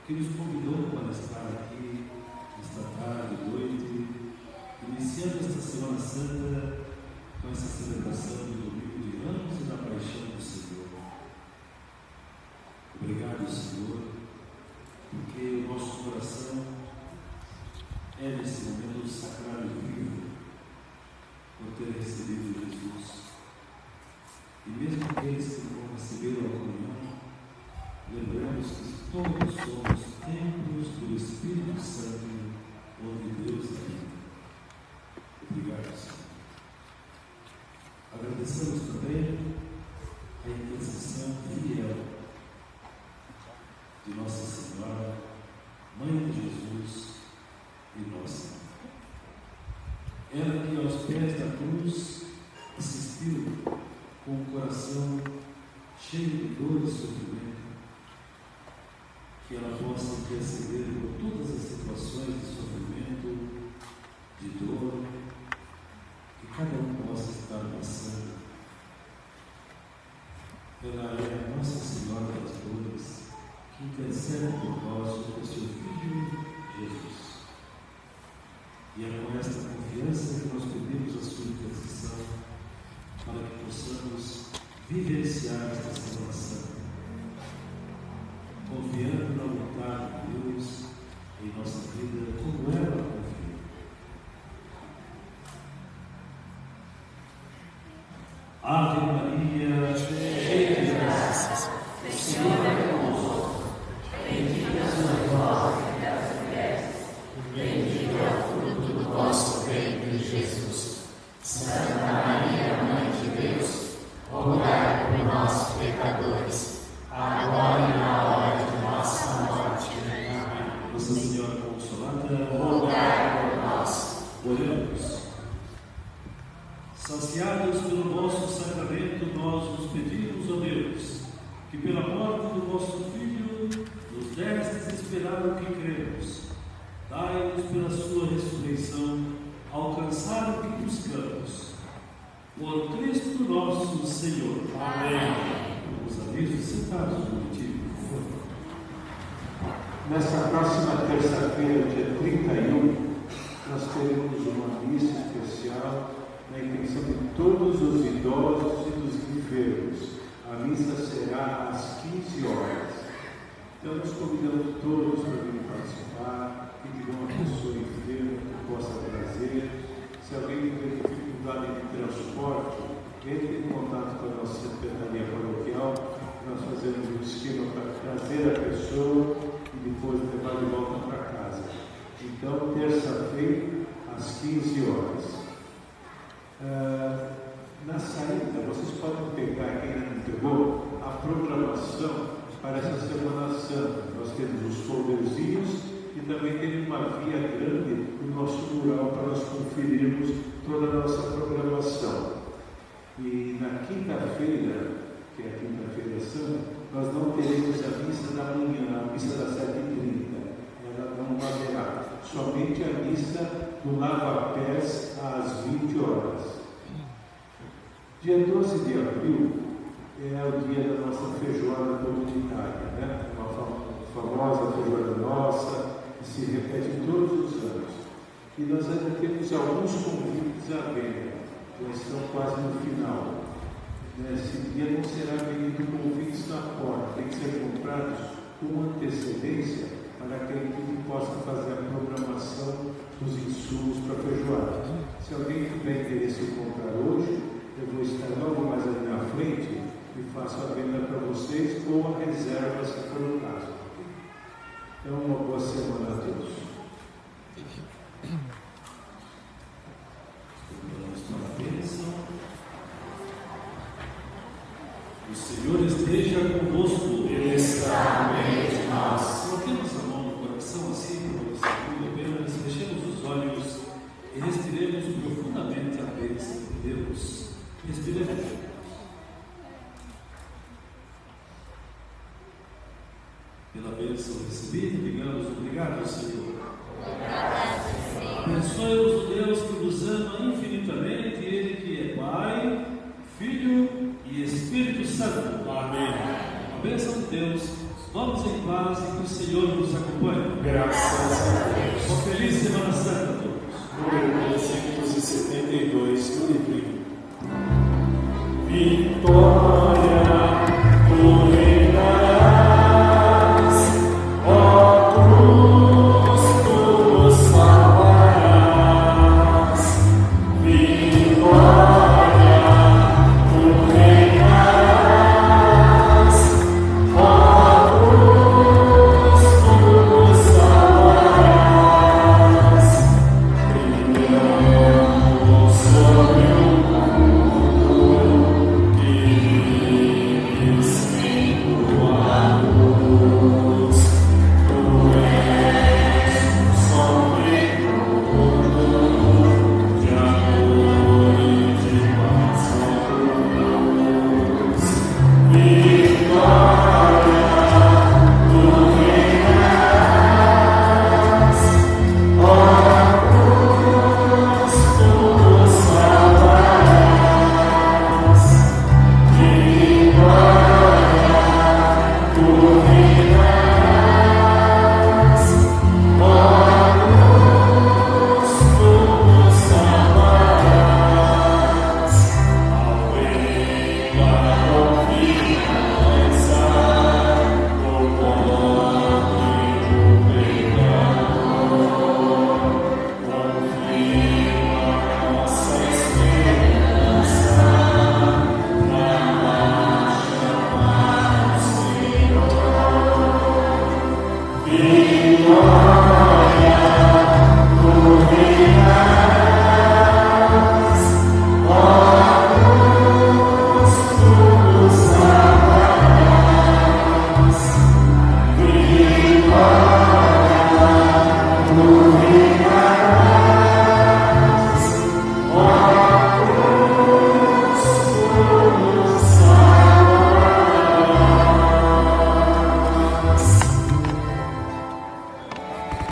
que nos convidou para estar aqui esta tarde, noite, iniciando esta Semana Santa com essa celebração do Domingo de Ramos e da Paixão do Senhor. Obrigado, Senhor, porque o nosso coração é nesse momento um sacrário vivo por ter recebido Jesus. E mesmo aqueles que não receberam a comunhão, lembramos que todos somos templos do Espírito Santo, onde Deus habita. Obrigado, Senhor. Agradecemos também a intercessão fiel de Nossa Senhora, Mãe de Jesus e nossa. Ela que aos pés da cruz assistiu com o coração cheio de dor e sofrimento, que ela possa interceder por todas as situações de sofrimento, de dor, que cada um possa estar passando. Ela é a Nossa Senhora das Dores, que intercede por nós com seu Filho Jesus. E é com esta confiança que nós pedimos a sua intercessão para que possamos vivenciar esta Semana Santa, confiando na vontade de Deus em nossa vida, como ela confia. Ave Maria, cheia de graças, o Senhor é convosco. Bendita sois vós entre as mulheres, bendito é o fruto do vosso ventre, Jesus. Santa Maria, Mãe de Deus, rogai por nós, pecadores, agora e na hora de nossa morte. Amém. Nossa Senhora Consolada, rogai por nós. Oremos. Saciados pelo vosso sacramento, nós vos pedimos, ó Deus, que pela morte do vosso Filho nos destes esperar o que cremos. Dai-nos pela sua ressurreição alcançar o que buscamos. Por Cristo nosso Senhor. Amém. Os avisos sentados no motivo. Nessa próxima terça-feira, dia 31, nós teremos uma missa especial na intenção de todos os idosos e dos enfermos. A missa será às 15 horas. Então, nós convidamos todos para virem participar, pedir uma pessoa enferma que possa trazer. Se alguém tiver dificuldade de transporte, entre em contato com a nossa secretaria paroquial. Nós fazemos um esquema para trazer a pessoa e depois levar de volta para casa. Então, terça-feira, às 15 horas. Na saída, vocês podem pegar, quem ainda não pegou, a programação para essa Semana Santa. Nós temos os folderzinhos e também temos uma via grande no nosso mural para nós conferirmos toda a nossa programação. E na quinta-feira, que é a quinta-feira santa, nós não teremos a missa da manhã, a missa das 7h30. Ela não haverá. Somente a missa do lava-pés às 20 horas. Dia 12 de abril é o dia da nossa feijoada comunitária, né? Uma famosa feijoada nossa, que se repete todos os anos. E nós ainda temos alguns convites à venda, já estão quase no final. Nesse dia não será vendido convites na porta, tem que ser comprados com antecedência para que a equipe possa fazer a programação dos insumos para a feijoada. Se alguém tiver interesse em comprar hoje, eu vou estar logo mais ali na frente e faço a venda para vocês ou a reserva, se for o caso. Então, uma boa semana a todos. O Senhor esteja convosco. Ele está no meio de nós. Coloquemos a mão no coração assim, por um segundo apenas, fechemos os olhos e respiremos profundamente a bênção de Deus. Respiremos. Pela bênção recebida, digamos obrigado, Senhor. Abençoe-vos o Deus que vos ama infinitamente, Ele que é Pai, Filho e Espírito Santo. Amém. A bênção de Deus Vamos em paz e que o Senhor nos acompanhe. Graças a Deus. Uma feliz Semana Santa a todos. Número 272 do livrinho. Vitória.